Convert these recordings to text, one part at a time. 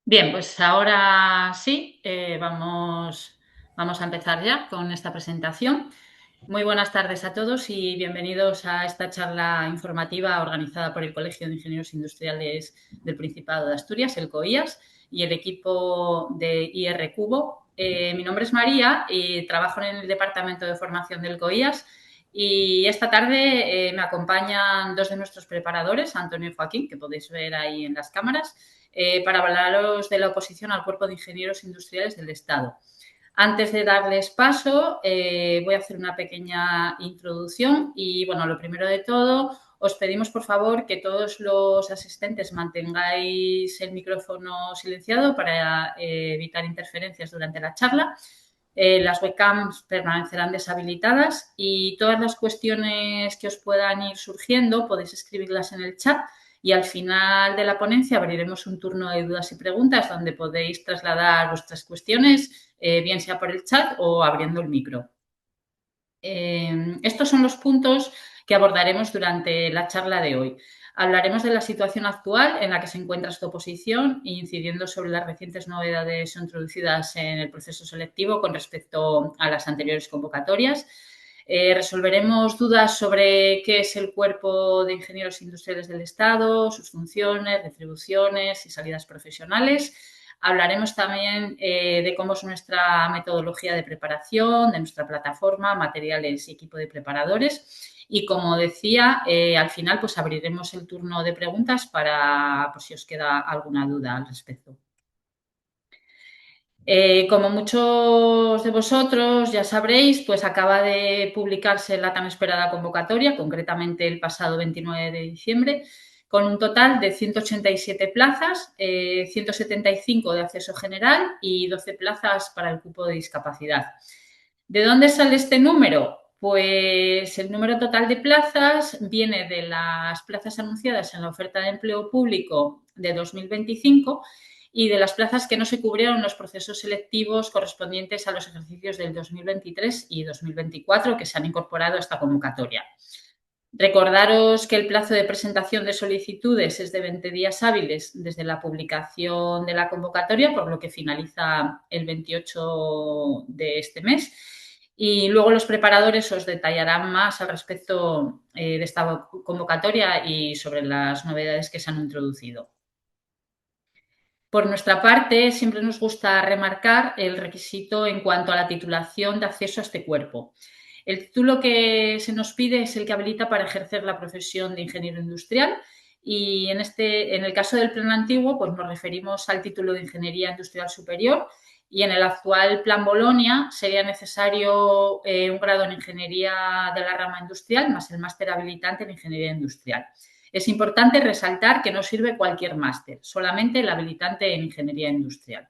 Bien, pues ahora sí, vamos a empezar ya con esta presentación. Muy buenas tardes a todos y bienvenidos a esta charla informativa organizada por el Colegio de Ingenieros Industriales del Principado de Asturias, el COIAS, y el equipo de IR Cubo. Mi nombre es María y trabajo en el Departamento de Formación del COIAS. Y esta tarde me acompañan dos de nuestros preparadores, Antonio y Joaquín, que podéis ver ahí en las cámaras, para hablaros de la oposición al Cuerpo de Ingenieros Industriales del Estado. Antes de darles paso, voy a hacer una pequeña introducción y, bueno, lo primero de todo, os pedimos, por favor, que todos los asistentes mantengáis el micrófono silenciado para evitar interferencias durante la charla. Las webcams permanecerán deshabilitadas y todas las cuestiones que os puedan ir surgiendo podéis escribirlas en el chat y al final de la ponencia abriremos un turno de dudas y preguntas donde podéis trasladar vuestras cuestiones, bien sea por el chat o abriendo el micro. Estos son los puntos que abordaremos durante la charla de hoy. Hablaremos de la situación actual en la que se encuentra esta oposición, incidiendo sobre las recientes novedades introducidas en el proceso selectivo con respecto a las anteriores convocatorias. Resolveremos dudas sobre qué es el Cuerpo de Ingenieros Industriales del Estado, sus funciones, retribuciones y salidas profesionales. Hablaremos también de cómo es nuestra metodología de preparación, de nuestra plataforma, materiales y equipo de preparadores. Y como decía, al final pues abriremos el turno de preguntas para por si os queda alguna duda al respecto. Como muchos de vosotros ya sabréis, pues acaba de publicarse la tan esperada convocatoria, concretamente el pasado 29 de diciembre, con un total de 187 plazas, 175 de acceso general y 12 plazas para el cupo de discapacidad. ¿De dónde sale este número? Pues el número total de plazas viene de las plazas anunciadas en la oferta de empleo público de 2025 y de las plazas que no se cubrieron en los procesos selectivos correspondientes a los ejercicios del 2023 y 2024 que se han incorporado a esta convocatoria. Recordaros que el plazo de presentación de solicitudes es de 20 días hábiles desde la publicación de la convocatoria, por lo que finaliza el 28 de este mes. Y luego los preparadores os detallarán más al respecto de esta convocatoria y sobre las novedades que se han introducido. Por nuestra parte, siempre nos gusta remarcar el requisito en cuanto a la titulación de acceso a este cuerpo. El título que se nos pide es el que habilita para ejercer la profesión de ingeniero industrial y en el caso del plan antiguo, pues nos referimos al título de Ingeniería Industrial Superior y en el actual plan Bolonia sería necesario un grado en Ingeniería de la rama industrial más el máster habilitante en Ingeniería Industrial. Es importante resaltar que no sirve cualquier máster, solamente el habilitante en Ingeniería Industrial.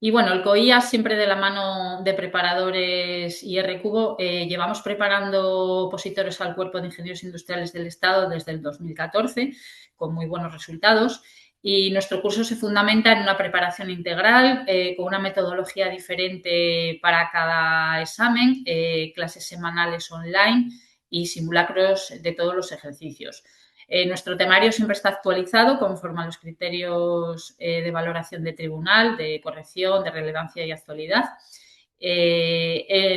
Y bueno, el COIAS, siempre de la mano de preparadores y R-Cubo, llevamos preparando opositores al Cuerpo de Ingenieros Industriales del Estado desde el 2014, con muy buenos resultados. Y nuestro curso se fundamenta en una preparación integral, con una metodología diferente para cada examen, clases semanales online y simulacros de todos los ejercicios. Nuestro temario siempre está actualizado conforme a los criterios de valoración de tribunal, de corrección, de relevancia y actualidad.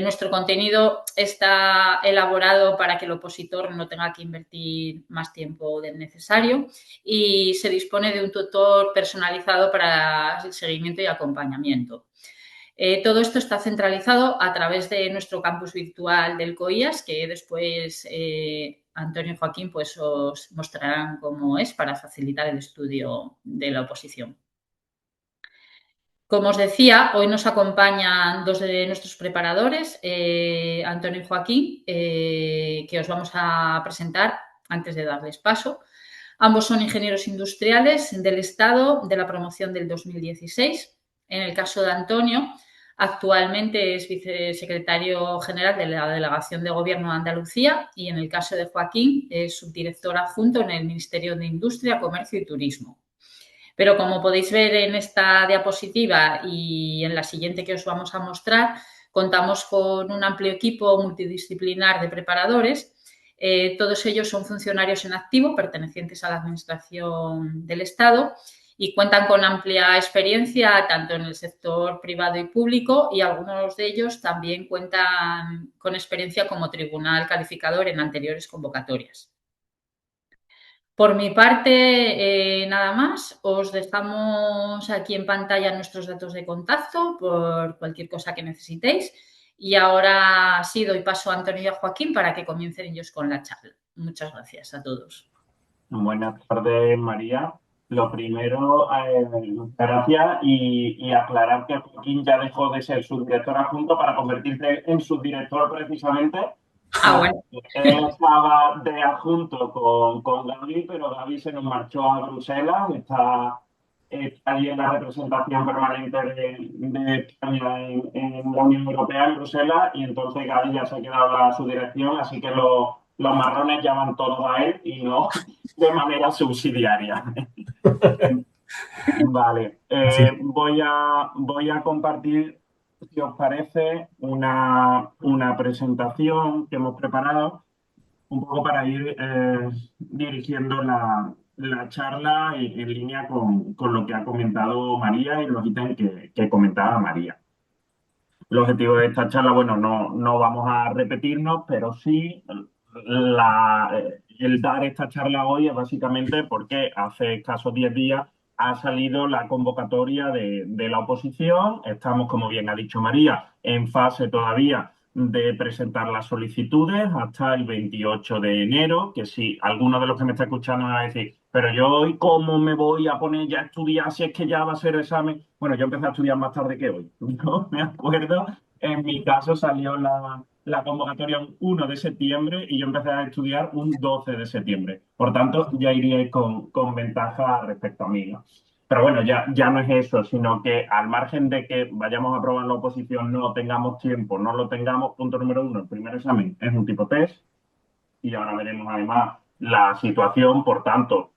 Nuestro contenido está elaborado para que el opositor no tenga que invertir más tiempo del necesario y se dispone de un tutor personalizado para el seguimiento y acompañamiento. Todo esto está centralizado a través de nuestro campus virtual del COIAS, que después Antonio y Joaquín pues, os mostrarán cómo es para facilitar el estudio de la oposición. Como os decía, hoy nos acompañan dos de nuestros preparadores, Antonio y Joaquín, que os vamos a presentar antes de darles paso. Ambos son ingenieros industriales del Estado de la promoción del 2016. En el caso de Antonio, actualmente es vicesecretario general de la Delegación de Gobierno de Andalucía y en el caso de Joaquín es subdirector adjunto en el Ministerio de Industria, Comercio y Turismo. Pero como podéis ver en esta diapositiva y en la siguiente que os vamos a mostrar, contamos con un amplio equipo multidisciplinar de preparadores. Todos ellos son funcionarios en activo pertenecientes a la Administración del Estado y cuentan con amplia experiencia tanto en el sector privado y público, y algunos de ellos también cuentan con experiencia como tribunal calificador en anteriores convocatorias. Por mi parte, nada más. Os dejamos aquí en pantalla nuestros datos de contacto por cualquier cosa que necesitéis. Y ahora sí doy paso a Antonio y a Joaquín para que comiencen ellos con la charla. Muchas gracias a todos. Buenas tardes, María. Lo primero, gracias y aclarar que Joaquín ya dejó de ser subdirector adjunto para convertirse en subdirector precisamente. Bueno. Él estaba de adjunto con Gaby, pero Gaby se nos marchó a Bruselas, está allí en la representación permanente de España en la Unión Europea, en Bruselas, y entonces Gaby ya se ha quedado a su dirección, así que los marrones llaman todos a él y no de manera subsidiaria. Vale, Sí. voy a compartir, si os parece, una presentación que hemos preparado un poco para ir dirigiendo la charla en línea con lo que ha comentado María y los ítems que comentaba María. El objetivo de esta charla, bueno, no vamos a repetirnos, pero sí el dar esta charla hoy es básicamente porque hace escasos 10 días ha salido la convocatoria de la oposición. Estamos, como bien ha dicho María, en fase todavía de presentar las solicitudes hasta el 28 de enero, que si alguno de los que me está escuchando me va a decir, pero yo hoy, ¿cómo me voy a poner ya a estudiar si es que ya va a ser examen? Bueno, yo empecé a estudiar más tarde que hoy, no me acuerdo. En mi caso salió la convocatoria un 1 de septiembre y yo empecé a estudiar un 12 de septiembre. Por tanto, ya iría con ventaja respecto a mí, ¿no? Pero bueno, ya no es eso, sino que al margen de que vayamos a aprobar la oposición, no tengamos tiempo, no lo tengamos, punto número uno, el primer examen es un tipo test y ahora veremos además la situación, por tanto,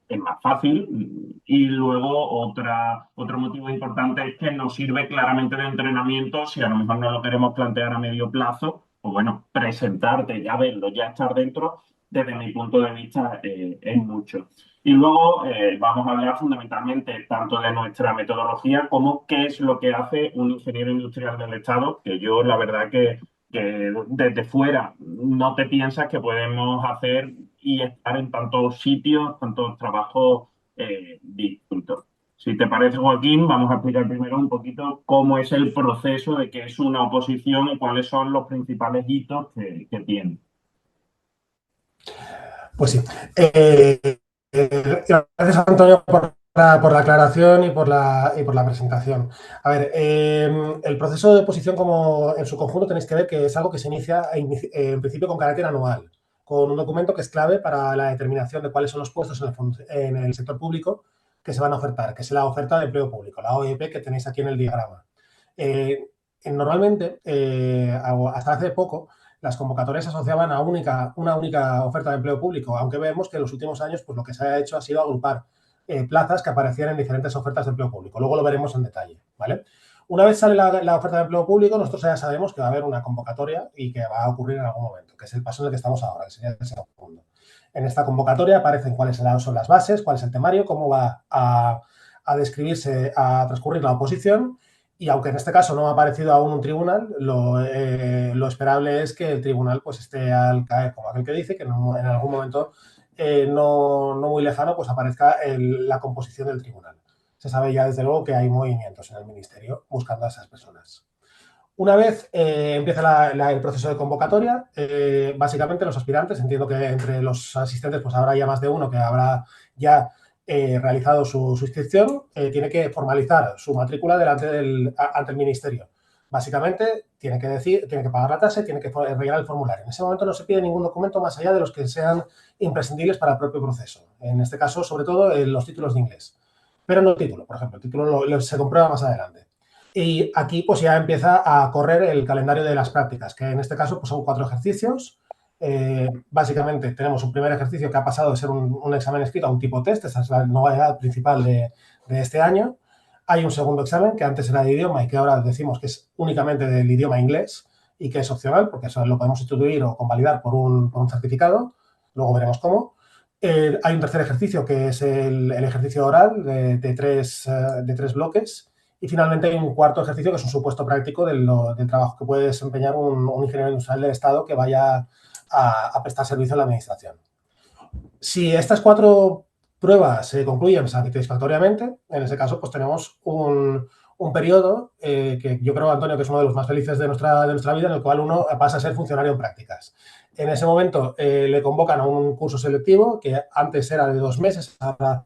es más fácil. Y luego otro motivo importante es que nos sirve claramente de entrenamiento si a lo mejor no lo queremos plantear a medio plazo, o bueno, presentarte, ya verlo, ya estar dentro, desde mi punto de vista es mucho. Y luego vamos a hablar fundamentalmente tanto de nuestra metodología como qué es lo que hace un ingeniero industrial del Estado, que yo la verdad que desde fuera no te piensas que podemos hacer y estar en tantos sitios, tantos trabajos distintos. Si te parece, Joaquín, vamos a explicar primero un poquito cómo es el proceso de qué es una oposición y cuáles son los principales hitos que tiene. Pues sí. Gracias, Antonio, por la aclaración y por la presentación. A ver, el proceso de oposición como en su conjunto tenéis que ver que es algo que se inicia en principio con carácter anual, con un documento que es clave para la determinación de cuáles son los puestos en el sector público que se van a ofertar, que es la oferta de empleo público, la OEP que tenéis aquí en el diagrama. Normalmente, hasta hace poco, las convocatorias se asociaban a una única oferta de empleo público, aunque vemos que en los últimos años pues, lo que se ha hecho ha sido agrupar plazas que aparecían en diferentes ofertas de empleo público. Luego lo veremos en detalle, ¿vale? Una vez sale la oferta de empleo público, nosotros ya sabemos que va a haber una convocatoria y que va a ocurrir en algún momento, que es el paso en el que estamos ahora, que sería el segundo. En esta convocatoria aparecen cuáles son las bases, cuál es el temario, cómo va a describirse, a transcurrir la oposición. Y aunque en este caso no ha aparecido aún un tribunal, lo esperable es que el tribunal pues, esté al caer, como aquel que dice, que en algún momento no muy lejano pues, aparezca la composición del tribunal. Se sabe ya desde luego que hay movimientos en el ministerio buscando a esas personas. Una vez empieza el proceso de convocatoria, básicamente los aspirantes, entiendo que entre los asistentes pues habrá ya más de uno que habrá ya realizado su inscripción, tiene que formalizar su matrícula ante el ministerio. Básicamente tiene que pagar la tasa y tiene que rellenar el formulario. En ese momento no se pide ningún documento más allá de los que sean imprescindibles para el propio proceso. En este caso, sobre todo, los títulos de inglés. Pero no el título, por ejemplo. El título se comprueba más adelante. Y aquí pues ya empieza a correr el calendario de las prácticas, que en este caso pues, son 4 ejercicios. Básicamente tenemos un primer ejercicio que ha pasado de ser un examen escrito a un tipo test, esa es la novedad principal de este año. Hay un segundo examen que antes era de idioma y que ahora decimos que es únicamente del idioma inglés y que es opcional porque eso lo podemos sustituir o convalidar por un certificado, luego veremos cómo. Hay un tercer ejercicio que es el ejercicio oral de tres bloques. Y finalmente hay un cuarto ejercicio que es un supuesto práctico del trabajo que puede desempeñar un ingeniero industrial del Estado que vaya a prestar servicio a la administración. Si estas 4 pruebas se concluyen satisfactoriamente, en ese caso pues tenemos un periodo que yo creo, Antonio, que es uno de los más felices de nuestra vida, en el cual uno pasa a ser funcionario en prácticas. En ese momento le convocan a un curso selectivo que antes era de 2 meses, ahora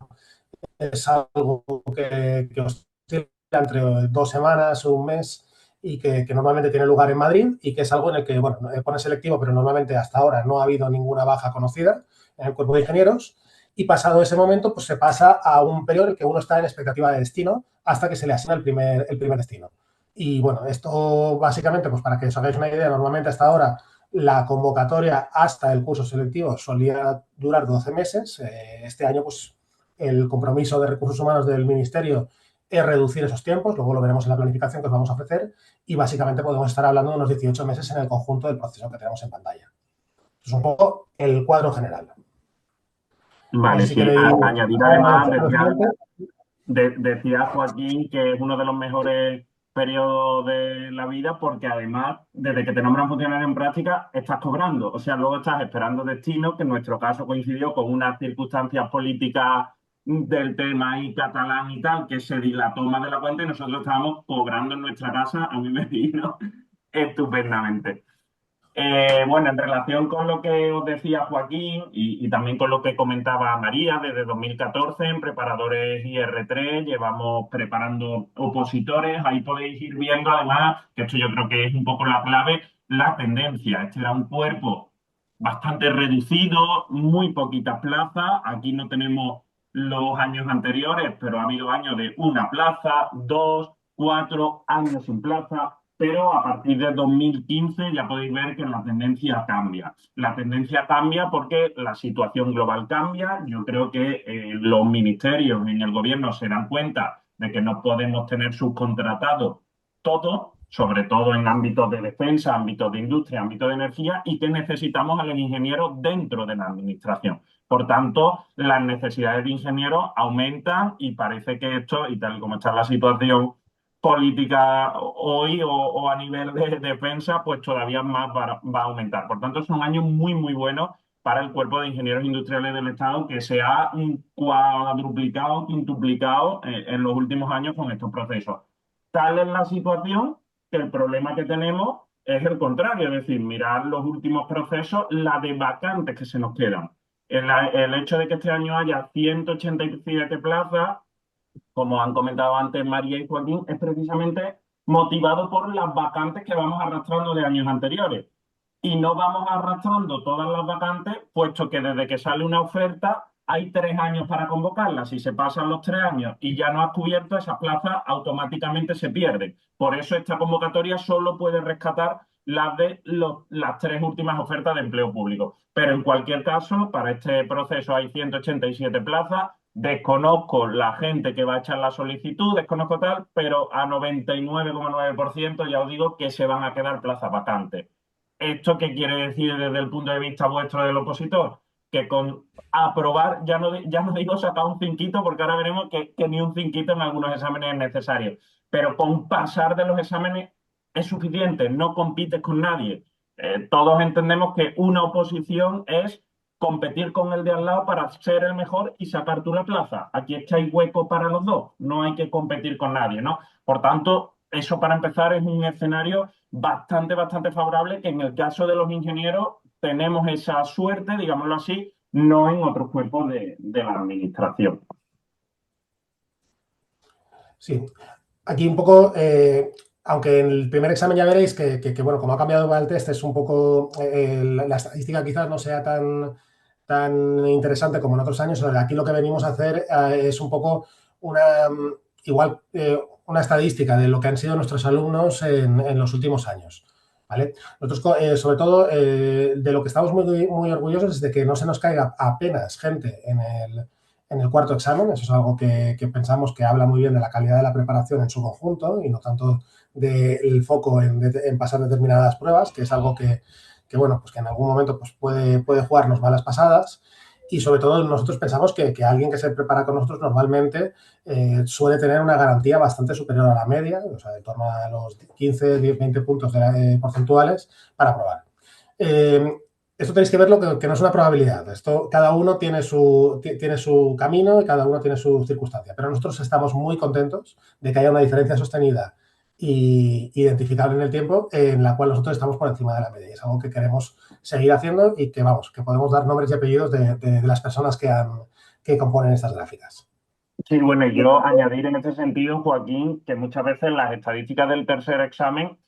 es algo que oscila entre 2 semanas o un mes y que normalmente tiene lugar en Madrid y que es algo en el que, bueno, pone selectivo, pero normalmente hasta ahora no ha habido ninguna baja conocida en el cuerpo de ingenieros. Y pasado ese momento, pues se pasa a un periodo en el que uno está en expectativa de destino hasta que se le asigna el primer destino. Y bueno, esto básicamente, pues para que os hagáis una idea, normalmente hasta ahora la convocatoria hasta el curso selectivo solía durar 12 meses. Este año, pues el compromiso de recursos humanos del Ministerio es reducir esos tiempos, luego lo veremos en la planificación que os vamos a ofrecer, y básicamente podemos estar hablando de unos 18 meses en el conjunto del proceso que tenemos en pantalla. Es un poco el cuadro general. No Vale, sé si sí. queréis Añadir además, lo siguiente. decía Joaquín que es uno de los mejores periodos de la vida porque además, desde que te nombran funcionario en práctica, estás cobrando. O sea, luego estás esperando destino, que en nuestro caso coincidió con unas circunstancias políticas del tema y catalán y tal, que se dilató más de la cuenta y nosotros estábamos cobrando en nuestra casa. A mí me vino estupendamente. Bueno, en relación con lo que os decía Joaquín y también con lo que comentaba María, desde 2014 en preparadores IR3 llevamos preparando opositores. Ahí podéis ir viendo además, que esto yo creo que es un poco la clave, la tendencia. Este era un cuerpo bastante reducido, muy poquitas plazas. Aquí no tenemos los años anteriores, pero ha habido años de una plaza, 2, 4 años sin plaza, pero a partir de 2015 ya podéis ver que la tendencia cambia. La tendencia cambia porque la situación global cambia. Yo creo que los ministerios en el gobierno se dan cuenta de que no podemos tener subcontratado todo, sobre todo en ámbitos de defensa, ámbitos de industria, ámbitos de energía, y que necesitamos a los ingenieros dentro de la administración. Por tanto, las necesidades de ingenieros aumentan y parece que esto, y tal como está la situación política hoy o a nivel de defensa, pues todavía más va a aumentar. Por tanto, es un año muy, muy bueno para el cuerpo de ingenieros industriales del Estado que se ha cuadruplicado, quintuplicado en los últimos años con estos procesos. Tal es la situación que el problema que tenemos es el contrario, es decir, mirar los últimos procesos, la de vacantes que se nos quedan. El hecho de que este año haya 187 plazas, como han comentado antes María y Joaquín, es precisamente motivado por las vacantes que vamos arrastrando de años anteriores. Y no vamos arrastrando todas las vacantes, puesto que desde que sale una oferta hay 3 años para convocarla. Si se pasan los 3 años y ya no has cubierto, esas plazas automáticamente se pierden. Por eso esta convocatoria solo puede rescatar las 3 últimas ofertas de empleo público. Pero en cualquier caso, para este proceso hay 187 plazas. Desconozco la gente que va a echar la solicitud, desconozco tal, pero a 99,9% ya os digo que se van a quedar plazas vacantes. ¿Esto qué quiere decir desde el punto de vista vuestro del opositor? Que con aprobar, ya no digo sacar un cinquito, porque ahora veremos que ni un cinquito en algunos exámenes es necesario, pero con pasar de los exámenes es suficiente, no compites con nadie. Todos entendemos que una oposición es competir con el de al lado para ser el mejor y sacar tú la plaza. Aquí es que hay hueco para los dos, no hay que competir con nadie, ¿no? Por tanto, eso para empezar es un escenario bastante, bastante favorable, que en el caso de los ingenieros tenemos esa suerte, digámoslo así, no en otros cuerpos de la administración. Sí, aquí un poco, aunque en el primer examen ya veréis que, bueno, como ha cambiado el test, es un poco, la estadística quizás no sea tan interesante como en otros años. Aquí lo que venimos a hacer es un poco una estadística de lo que han sido nuestros alumnos en los últimos años. ¿Vale? Nosotros, sobre todo, de lo que estamos muy, muy orgullosos es de que no se nos caiga apenas gente en el cuarto examen. Eso es algo que pensamos que habla muy bien de la calidad de la preparación en su conjunto y no tanto del foco en pasar determinadas pruebas, que es algo que bueno, pues que en algún momento pues puede jugarnos malas pasadas. y sobre todo nosotros pensamos que alguien que se prepara con nosotros normalmente suele tener una garantía bastante superior a la media, o sea, en torno a los 15, 10, 20 puntos porcentuales para aprobar. Esto tenéis que verlo que no es una probabilidad. Esto, cada uno tiene su camino y cada uno tiene su circunstancia. Pero nosotros estamos muy contentos de que haya una diferencia sostenida y identificable en el tiempo en la cual nosotros estamos por encima de la media. Y es algo que queremos seguir haciendo y que, vamos, que podemos dar nombres y apellidos de las personas que componen estas gráficas. Sí, bueno, y yo añadir en este sentido, Joaquín, que muchas veces las estadísticas del tercer examen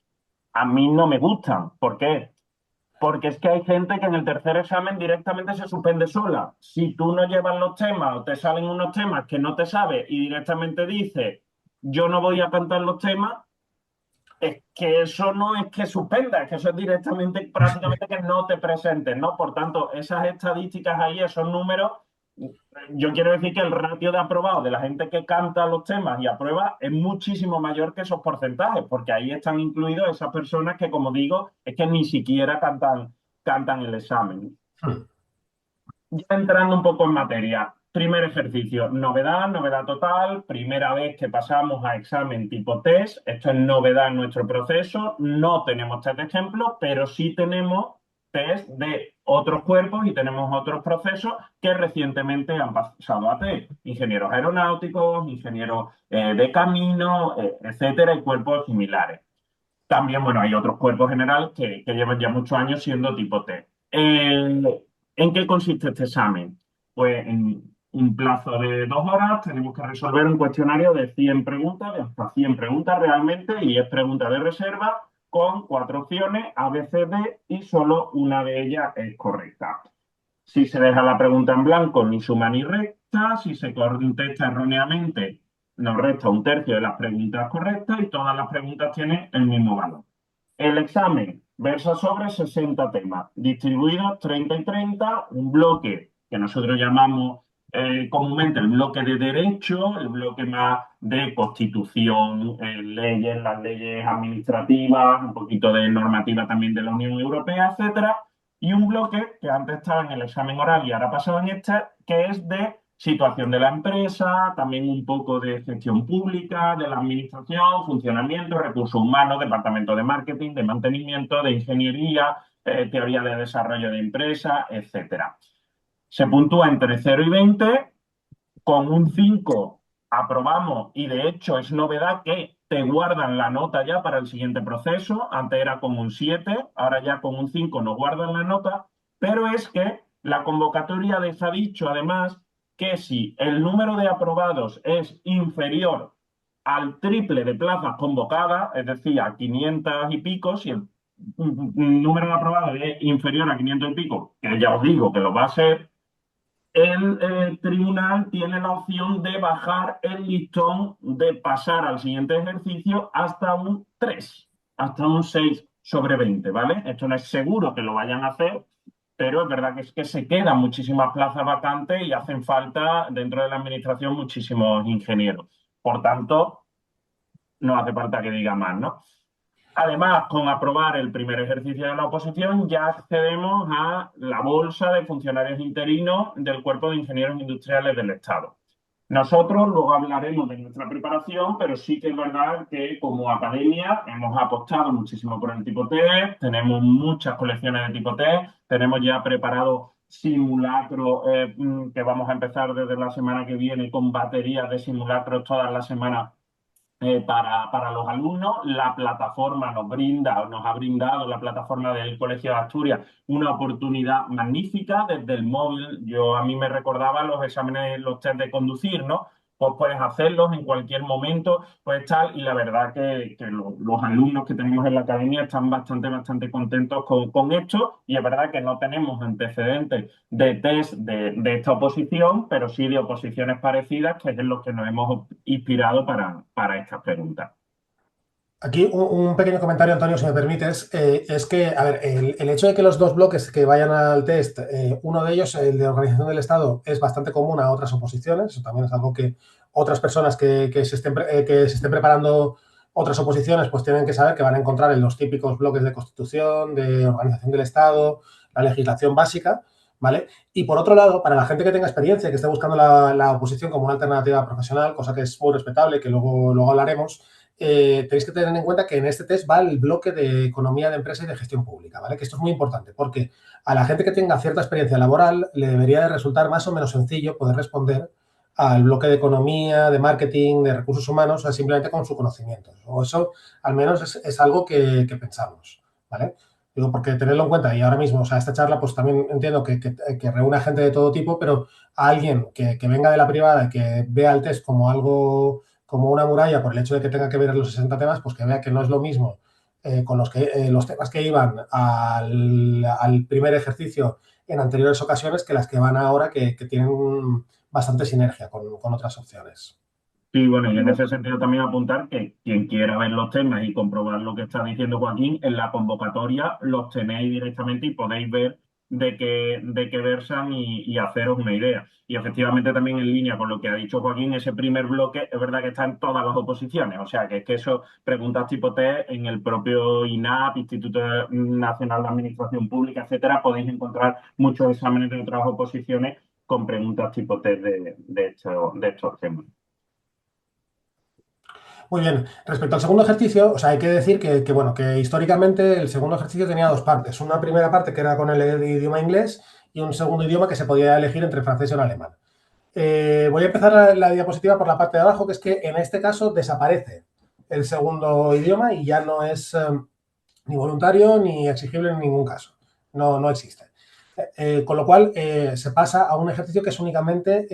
a mí no me gustan. ¿Por qué? Porque es que hay gente que en el tercer examen directamente se suspende sola. Si tú no llevas los temas o te salen unos temas que no te sabes y directamente dices, yo no voy a cantar los temas, es que eso no es que suspenda, es que eso es directamente, prácticamente que no te presentes, ¿no? Por tanto, esas estadísticas ahí, esos números, yo quiero decir que el ratio de aprobados de la gente que canta los temas y aprueba es muchísimo mayor que esos porcentajes, porque ahí están incluidos esas personas que, como digo, es que ni siquiera cantan el examen. Ya entrando un poco en materia, primer ejercicio, novedad total, primera vez que pasamos a examen tipo test, esto es novedad en nuestro proceso, no tenemos test de ejemplo, pero sí tenemos test de otros cuerpos y tenemos otros procesos que recientemente han pasado a test, ingenieros aeronáuticos, ingenieros de camino, etcétera, y cuerpos similares. También, bueno, hay otros cuerpos generales que llevan ya muchos años siendo tipo T. ¿En qué consiste este examen? Pues en un plazo de 2 horas tenemos que resolver un cuestionario de 100 preguntas, de hasta 100 preguntas realmente, y es pregunta de reserva con 4 opciones, A, B, C, D, y solo una de ellas es correcta. Si se deja la pregunta en blanco, ni suma ni resta. Si se contesta erróneamente, nos resta 1/3 de las preguntas correctas y todas las preguntas tienen el mismo valor. El examen versa sobre 60 temas, distribuidos 30 y 30, un bloque que nosotros llamamos comúnmente el bloque de derecho, el bloque más de constitución, leyes, las leyes administrativas, un poquito de normativa también de la Unión Europea, etcétera, y un bloque que antes estaba en el examen oral y ahora pasado en este, que es de situación de la empresa, también un poco de gestión pública, de la administración, funcionamiento, recursos humanos, departamento de marketing, de mantenimiento, de ingeniería, teoría de desarrollo de empresa, etcétera. Se puntúa entre 0 y 20, con un 5 aprobamos y de hecho es novedad que te guardan la nota ya para el siguiente proceso, antes era con un 7, ahora ya con un 5 nos guardan la nota, pero es que la convocatoria deja dicho además que si el número de aprobados es inferior al triple de plazas convocadas, es decir, a 500 y pico, si el número de aprobados es inferior a 500 y pico, que ya os digo que lo va a ser, el tribunal tiene la opción de bajar el listón de pasar al siguiente ejercicio hasta un 3, hasta un 6/20, ¿vale? Esto no es seguro que lo vayan a hacer, pero es verdad que es que se quedan muchísimas plazas vacantes y hacen falta dentro de la administración muchísimos ingenieros. Por tanto, no hace falta que diga más, ¿no? Además, con aprobar el primer ejercicio de la oposición, ya accedemos a la bolsa de funcionarios interinos del Cuerpo de Ingenieros Industriales del Estado. Nosotros luego hablaremos de nuestra preparación, pero sí que es verdad que como academia hemos apostado muchísimo por el tipo T, tenemos muchas colecciones de tipo T, tenemos ya preparado simulacros que vamos a empezar desde la semana que viene con baterías de simulacros todas las semanas para los alumnos. La plataforma nos ha brindado la plataforma del Colegio de Asturias una oportunidad magnífica desde el móvil. A mí me recordaba los exámenes, los test de conducir, ¿no? Pues puedes hacerlos en cualquier momento, pues tal, y la verdad que los alumnos que tenemos en la academia están bastante contentos con esto, y es verdad que no tenemos antecedentes de test de esta oposición, pero sí de oposiciones parecidas, que es en lo que nos hemos inspirado para estas preguntas. Aquí un pequeño comentario, Antonio, si me permites, es que, a ver, el hecho de que los dos bloques que vayan al test, uno de ellos, el de organización del Estado, es bastante común a otras oposiciones, eso también es algo que otras personas que se estén preparando otras oposiciones, pues tienen que saber que van a encontrar en los típicos bloques de Constitución, de organización del Estado, la legislación básica, ¿vale? Y por otro lado, para la gente que tenga experiencia, que esté buscando la oposición como una alternativa profesional, cosa que es muy respetable, que luego hablaremos, tenéis que tener en cuenta que en este test va el bloque de economía de empresa y de gestión pública, ¿vale? Que esto es muy importante porque a la gente que tenga cierta experiencia laboral le debería de resultar más o menos sencillo poder responder al bloque de economía, de marketing, de recursos humanos, o sea, simplemente con su conocimiento. O eso al menos es algo que pensamos, ¿vale? Digo, porque tenerlo en cuenta y ahora mismo, o sea, esta charla pues también entiendo que reúne a gente de todo tipo, pero a alguien que venga de la privada y que vea el test como algo, como una muralla por el hecho de que tenga que ver los 60 temas, pues que vea que no es lo mismo con los temas que iban al primer ejercicio en anteriores ocasiones que las que van ahora que tienen bastante sinergia con otras opciones. Sí, bueno, y en ese sentido también apuntar que quien quiera ver los temas y comprobar lo que está diciendo Joaquín, en la convocatoria los tenéis directamente y podéis ver de qué versan y haceros una idea. Y efectivamente también en línea con lo que ha dicho Joaquín, ese primer bloque es verdad que está en todas las oposiciones. O sea, que es que eso, preguntas tipo test en el propio INAP, Instituto Nacional de Administración Pública, etcétera, podéis encontrar muchos exámenes de otras oposiciones con preguntas tipo test de estos temas. Muy bien. Respecto al segundo ejercicio, o sea, hay que decir bueno, que históricamente el segundo ejercicio tenía dos partes. Una primera parte que era con el idioma inglés y un segundo idioma que se podía elegir entre francés y el alemán. Voy a empezar la diapositiva por la parte de abajo, que es que en este caso desaparece el segundo idioma y ya no es ni voluntario ni exigible en ningún caso. No existe. Con lo cual se pasa a un ejercicio que es únicamente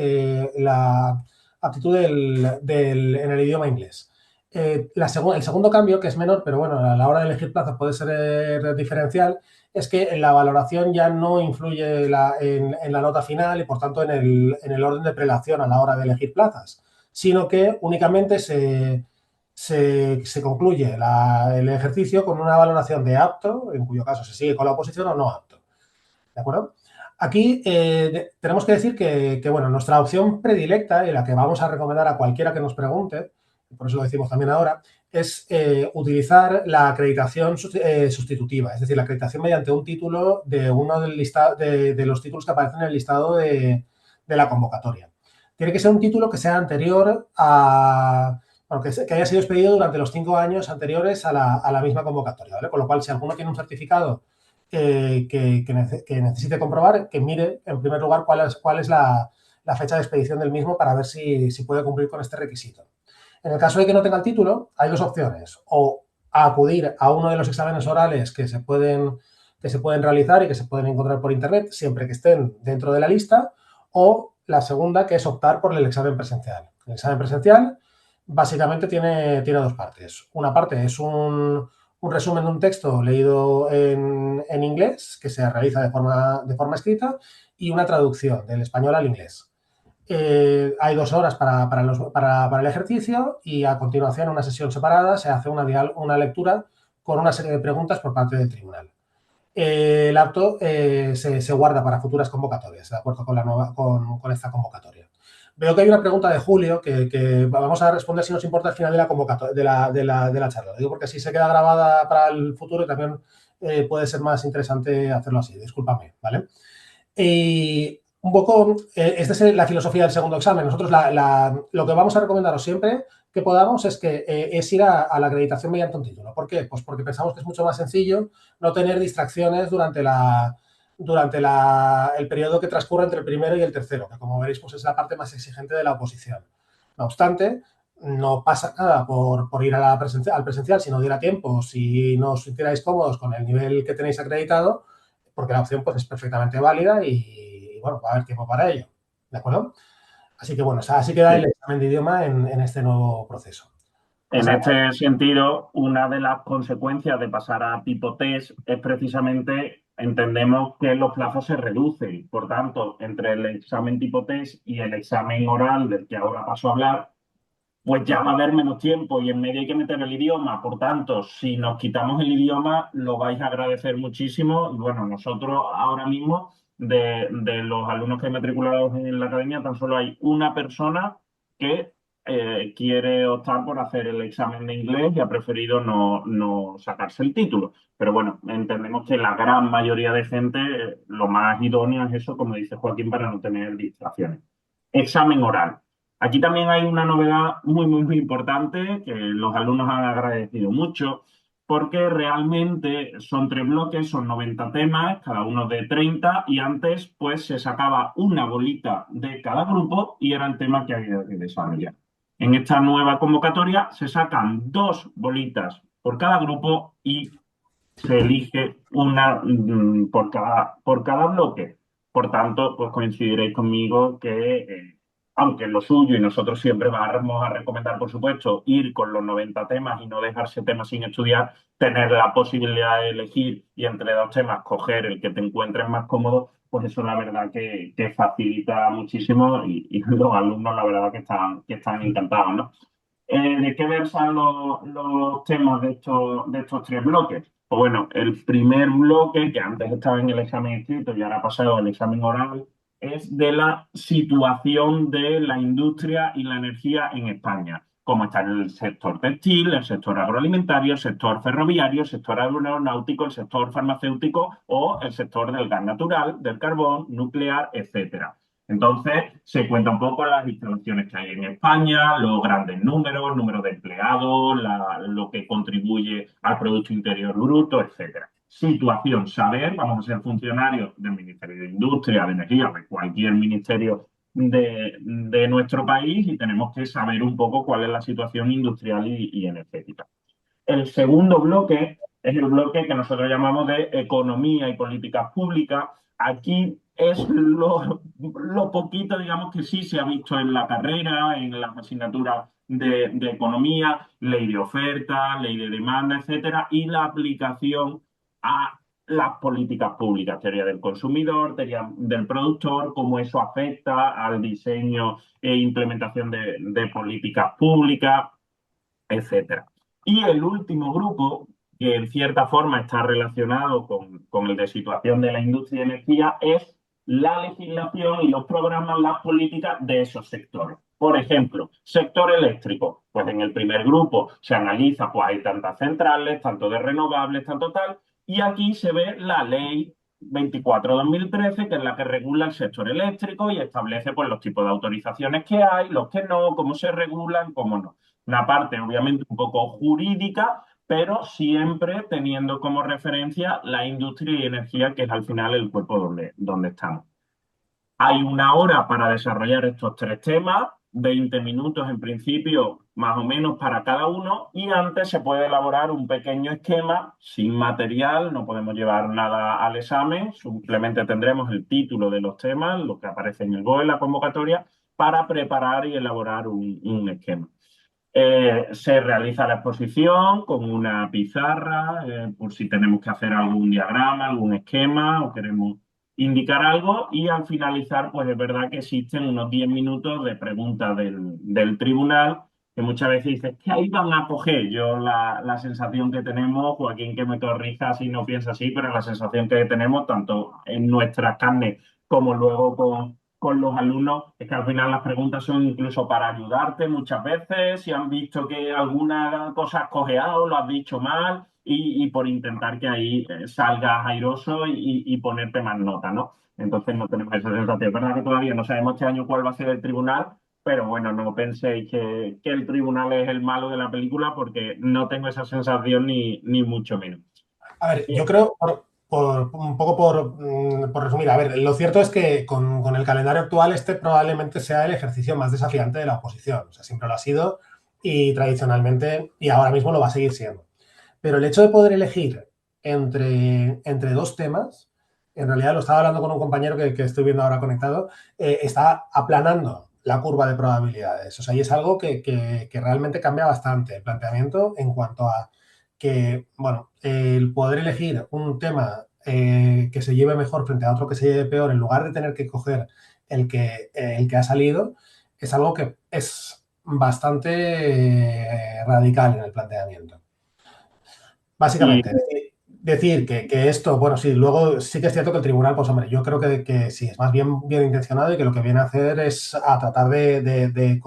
la aptitud en el idioma inglés. El segundo cambio, que es menor, pero bueno, a la hora de elegir plaza puede ser diferencial, es que la valoración ya no influye en la nota final y por tanto en el orden de prelación a la hora de elegir plazas, sino que únicamente se concluye el ejercicio con una valoración de apto, en cuyo caso se sigue con la oposición o no apto. ¿De acuerdo? Aquí tenemos que decir bueno, nuestra opción predilecta y la que vamos a recomendar a cualquiera que nos pregunte, por eso lo decimos también ahora, es utilizar la acreditación sustitutiva, es decir, la acreditación mediante un título de uno de los títulos que aparecen en el listado de la convocatoria. Tiene que ser un título que sea anterior bueno, que haya sido expedido durante los 5 años anteriores a la misma convocatoria, ¿vale? Con lo cual, si alguno tiene un certificado que necesite comprobar, que mire en primer lugar cuál es la fecha de expedición del mismo para ver si puede cumplir con este requisito. En el caso de que no tenga el título, hay dos opciones: o acudir a uno de los exámenes orales que se pueden realizar y que se pueden encontrar por internet, siempre que estén dentro de la lista, o la segunda, que es optar por el examen presencial. El examen presencial básicamente tiene dos partes. Una parte es un resumen de un texto leído en inglés, que se realiza de forma escrita, y una traducción del español al inglés. Hay 2 horas para el ejercicio y a continuación, en una sesión separada, se hace una lectura con una serie de preguntas por parte del tribunal. El acto se guarda para futuras convocatorias, de acuerdo con esta convocatoria. Veo que hay una pregunta de Julio que vamos a responder, si nos importa, al final de la convocatoria, de la charla. Lo digo porque así se queda grabada para el futuro y también puede ser más interesante hacerlo así. Discúlpame, ¿vale? Y un poco, esta es la filosofía del segundo examen. Nosotros lo que vamos a recomendaros siempre que podamos es ir a la acreditación mediante un título. ¿Por qué? Pues porque pensamos que es mucho más sencillo no tener distracciones durante el periodo que transcurre entre el primero y el tercero, que como veréis pues es la parte más exigente de la oposición. No obstante, no pasa nada por ir al presencial si no diera tiempo, si no os sintierais cómodos con el nivel que tenéis acreditado, porque la opción pues, es perfectamente válida y, bueno, va a haber tiempo para ello. ¿De acuerdo? Así que bueno, así queda el Sí. examen de idioma en este nuevo proceso. En este sentido, una de las consecuencias de pasar a tipo test es precisamente, entendemos que los plazos se reducen. Por tanto, entre el examen tipo test y el examen oral del que ahora paso a hablar, pues ya va a haber menos tiempo y en medio hay que meter el idioma. Por tanto, si nos quitamos el idioma, lo vais a agradecer muchísimo. Y bueno, nosotros ahora mismo, de los alumnos que hay matriculados en la academia, tan solo hay una persona que quiere optar por hacer el examen de inglés y ha preferido no sacarse el título. Pero bueno, entendemos que la gran mayoría de gente, lo más idóneo es eso, como dice Joaquín, para no tener distracciones. Examen oral. Aquí también hay una novedad muy importante que los alumnos han agradecido mucho, porque realmente son 3 bloques, son 90 temas, cada uno de 30, y antes pues se sacaba una bolita de cada grupo y era el tema que había que desarrollar. En esta nueva convocatoria se sacan 2 bolitas por cada grupo y se elige una por cada bloque. Por tanto, pues coincidiréis conmigo que, aunque lo suyo, y nosotros siempre vamos a recomendar, por supuesto, ir con los 90 temas y no dejarse temas sin estudiar, tener la posibilidad de elegir y entre 2 temas coger el que te encuentres más cómodo, pues eso la verdad que facilita muchísimo y los alumnos la verdad que están encantados, ¿no? ¿De qué versan los temas de estos 3 bloques? Pues bueno, el primer bloque, que antes estaba en el examen escrito y ahora ha pasado al examen oral, es de la situación de la industria y la energía en España, como está el sector textil, el sector agroalimentario, el sector ferroviario, el sector aeronáutico, el sector farmacéutico o el sector del gas natural, del carbón, nuclear, etcétera. Entonces, se cuenta un poco las instalaciones que hay en España, los grandes números, número de empleados, lo que contribuye al Producto Interior Bruto, etcétera. Situación, saber, vamos a ser funcionarios del Ministerio de Industria, de Energía, de cualquier ministerio de nuestro país y tenemos que saber un poco cuál es la situación industrial y energética. El segundo bloque es el bloque que nosotros llamamos de economía y políticas públicas. Aquí es lo poquito, digamos, que sí se ha visto en la carrera, en las asignaturas de economía, ley de oferta, ley de demanda, etcétera, y la aplicación a las políticas públicas, teoría del consumidor, teoría del productor, cómo eso afecta al diseño e implementación de políticas públicas, etcétera. Y el último grupo, que en cierta forma está relacionado con el de situación de la industria y energía, es la legislación y los programas, las políticas de esos sectores. Por ejemplo, sector eléctrico. Pues en el primer grupo se analiza, pues hay tantas centrales, tanto de renovables, tanto tal, y aquí se ve la ley 24/2013, que es la que regula el sector eléctrico y establece pues los tipos de autorizaciones que hay, los que no, cómo se regulan, cómo no. Una parte obviamente un poco jurídica, pero siempre teniendo como referencia la industria y energía, que es al final el cuerpo donde estamos. Hay 1 hora para desarrollar estos 3 temas, 20 minutos en principio, más o menos para cada uno, y antes se puede elaborar un pequeño esquema sin material, no podemos llevar nada al examen, simplemente tendremos el título de los temas, lo que aparece en el BOE, la convocatoria, para preparar y elaborar un esquema. Se realiza la exposición con una pizarra, por si tenemos que hacer algún diagrama, algún esquema o queremos indicar algo, y al finalizar, pues es verdad que existen unos 10 minutos de preguntas del tribunal, que muchas veces dices, ¿qué ahí van a coger? Yo la sensación que tenemos, Joaquín que me corrija si no piensa así, pero la sensación que tenemos, tanto en nuestras carnes como luego con los alumnos, es que al final las preguntas son incluso para ayudarte muchas veces, si han visto que alguna cosa has cojeado, lo has dicho mal, y por intentar que ahí salgas airoso y ponerte más nota, ¿no? Entonces no tenemos esa sensación. Es verdad que todavía no sabemos este año cuál va a ser el tribunal, pero bueno, no penséis que el tribunal es el malo de la película, porque no tengo esa sensación ni mucho menos. A ver, yo creo, un poco por resumir, a ver, lo cierto es que con el calendario actual este probablemente sea el ejercicio más desafiante de la oposición. O sea, siempre lo ha sido y tradicionalmente, y ahora mismo lo va a seguir siendo. Pero el hecho de poder elegir entre 2 temas, en realidad lo estaba hablando con un compañero que estoy viendo ahora conectado, está aplanando la curva de probabilidades. O sea, y es algo que realmente cambia bastante el planteamiento en cuanto a que, bueno, el poder elegir un tema que se lleve mejor frente a otro que se lleve peor, en lugar de tener que coger el que ha salido, es algo que es bastante radical en el planteamiento. Básicamente, decir que esto, bueno, sí, luego sí que es cierto que el tribunal, pues hombre, yo creo que sí, es más bien intencionado y que lo que viene a hacer es a tratar de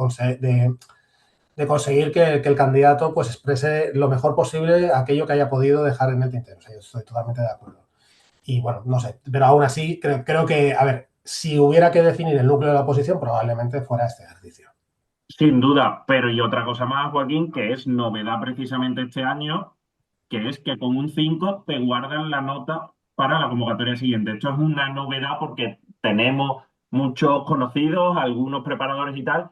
conseguir que el candidato pues exprese lo mejor posible aquello que haya podido dejar en el tintero. O sea, yo estoy totalmente de acuerdo. Y bueno, no sé, pero aún así creo que, a ver, si hubiera que definir el núcleo de la oposición, probablemente fuera este ejercicio. Sin duda, pero y otra cosa más, Joaquín, que es novedad precisamente este año, que es que con un 5 te guardan la nota para la convocatoria siguiente. Esto es una novedad porque tenemos muchos conocidos, algunos preparadores y tal,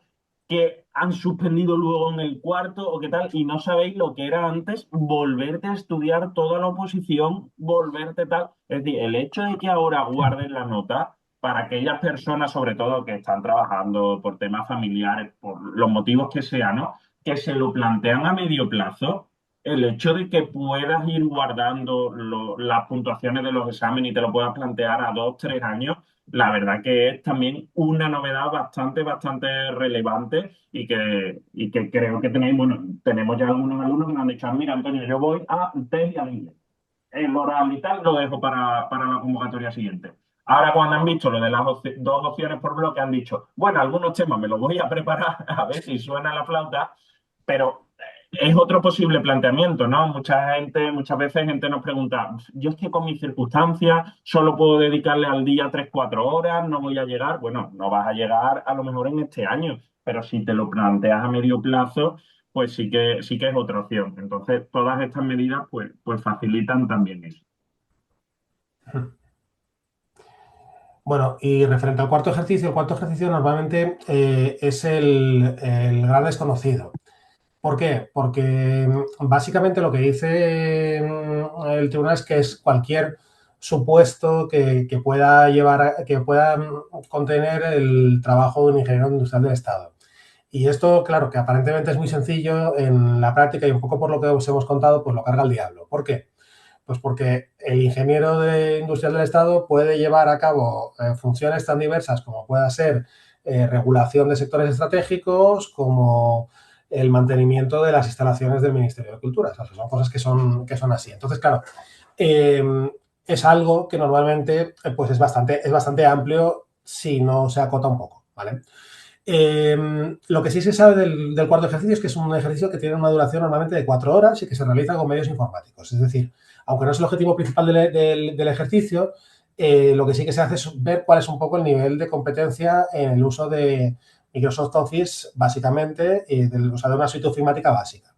que han suspendido luego en el cuarto o qué tal, y no sabéis lo que era antes volverte a estudiar toda la oposición, volverte tal. Es decir, el hecho de que ahora guarden la nota para aquellas personas, sobre todo, que están trabajando por temas familiares, por los motivos que sean, ¿no? Que se lo plantean a medio plazo, el hecho de que puedas ir guardando las puntuaciones de los exámenes y te lo puedas plantear a 2, 3 años, la verdad que es también una novedad bastante relevante y que creo que tenéis, bueno, tenemos ya algunos alumnos que me han dicho, mira, Antonio, yo voy a test y a inglés. El oral y tal lo dejo para la convocatoria siguiente. Ahora, cuando han visto lo de las dos opciones por bloque, han dicho, bueno, algunos temas me los voy a preparar a ver si suena la flauta, pero es otro posible planteamiento, ¿no? Muchas veces gente nos pregunta, yo estoy con mis circunstancias, solo puedo dedicarle al día 3, 4 horas, no voy a llegar. Bueno, no vas a llegar a lo mejor en este año, pero si te lo planteas a medio plazo, pues sí que es otra opción. Entonces, todas estas medidas pues facilitan también eso. Bueno, y referente al cuarto ejercicio, el cuarto ejercicio normalmente es el gran desconocido. ¿Por qué? Porque básicamente lo que dice el tribunal es que es cualquier supuesto que pueda que pueda contener el trabajo de un ingeniero industrial del Estado. Y esto, claro, que aparentemente es muy sencillo, en la práctica y un poco por lo que os hemos contado, pues lo carga el diablo. ¿Por qué? Pues porque el industrial del Estado puede llevar a cabo funciones tan diversas como pueda ser regulación de sectores estratégicos, como el mantenimiento de las instalaciones del Ministerio de Cultura. O sea, son cosas que son así. Entonces, claro, eh, es algo que normalmente pues es bastante amplio si no se acota un poco, ¿vale? Lo que sí se sabe del cuarto ejercicio es que es un ejercicio que tiene una duración normalmente de 4 horas y que se realiza con medios informáticos. Es decir, aunque no es el objetivo principal del ejercicio, lo que sí que se hace es ver cuál es un poco el nivel de competencia en el uso de Microsoft Office, básicamente, y de una suite ofimática básica.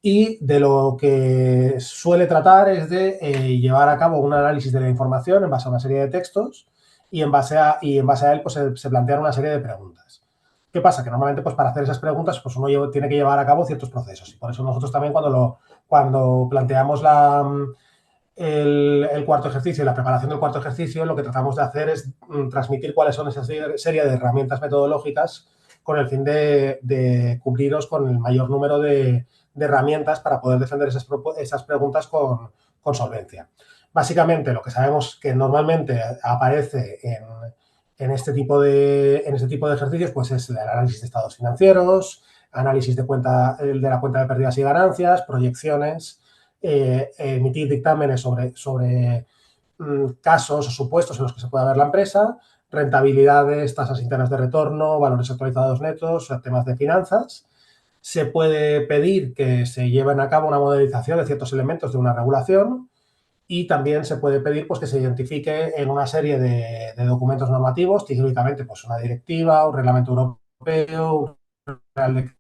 Y de lo que suele tratar es de llevar a cabo un análisis de la información en base a una serie de textos y en base a él pues, se plantean una serie de preguntas. ¿Qué pasa? Que normalmente pues, para hacer esas preguntas pues, uno tiene que llevar a cabo ciertos procesos. Y por eso nosotros también cuando planteamos el cuarto ejercicio y la preparación del cuarto ejercicio, lo que tratamos de hacer es transmitir cuáles son esa serie de herramientas metodológicas con el fin de cubriros con el mayor número de herramientas para poder defender esas preguntas con solvencia. Básicamente, lo que sabemos que normalmente aparece en este tipo de ejercicios pues es el análisis de estados financieros, análisis de la cuenta de pérdidas y ganancias, proyecciones, emitir dictámenes sobre casos o supuestos en los que se pueda ver la empresa, rentabilidades, tasas internas de retorno, valores actualizados netos, temas de finanzas. Se puede pedir que se lleven a cabo una modelización de ciertos elementos de una regulación y también se puede pedir pues, que se identifique en una serie de documentos normativos, típicamente pues, una directiva, un reglamento europeo, un real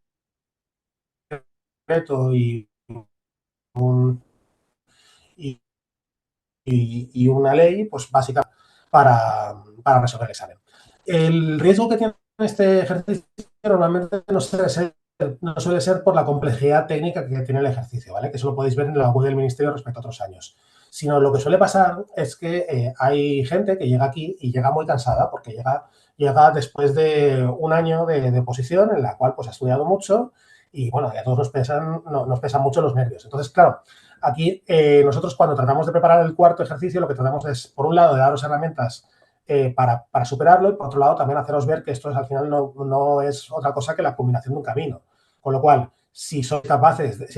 decreto un, y, y una ley, pues básica para resolver el examen. El riesgo que tiene este ejercicio normalmente no suele ser por la complejidad técnica que tiene el ejercicio, ¿vale? Que eso lo podéis ver en la web del Ministerio respecto a otros años. Sino lo que suele pasar es que hay gente que llega aquí y llega muy cansada porque llega después de un año de posición en la cual pues ha estudiado mucho y bueno, a todos nos pesan mucho los nervios. Entonces, claro, aquí nosotros cuando tratamos de preparar el cuarto ejercicio lo que tratamos es, por un lado, de daros herramientas para superarlo y, por otro lado, también haceros ver que esto al final no es otra cosa que la combinación de un camino. Con lo cual, si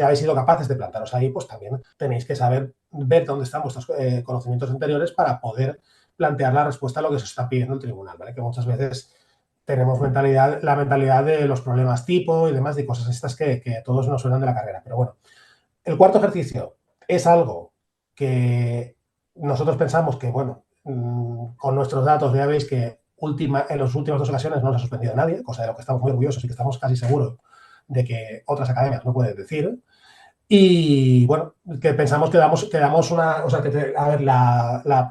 habéis sido capaces de plantaros ahí, pues también tenéis que saber ver dónde están vuestros conocimientos anteriores para poder plantear la respuesta a lo que se os está pidiendo el tribunal, ¿vale? Que muchas veces tenemos la mentalidad de los problemas tipo y demás, de cosas estas que a todos nos suenan de la carrera. Pero bueno, el cuarto ejercicio es algo que nosotros pensamos que, bueno, con nuestros datos ya veis que en las últimas 2 ocasiones no nos ha suspendido nadie, cosa de lo que estamos muy orgullosos y que estamos casi seguros de que otras academias no pueden decir. Y bueno, que pensamos que damos una, o sea, que a ver, la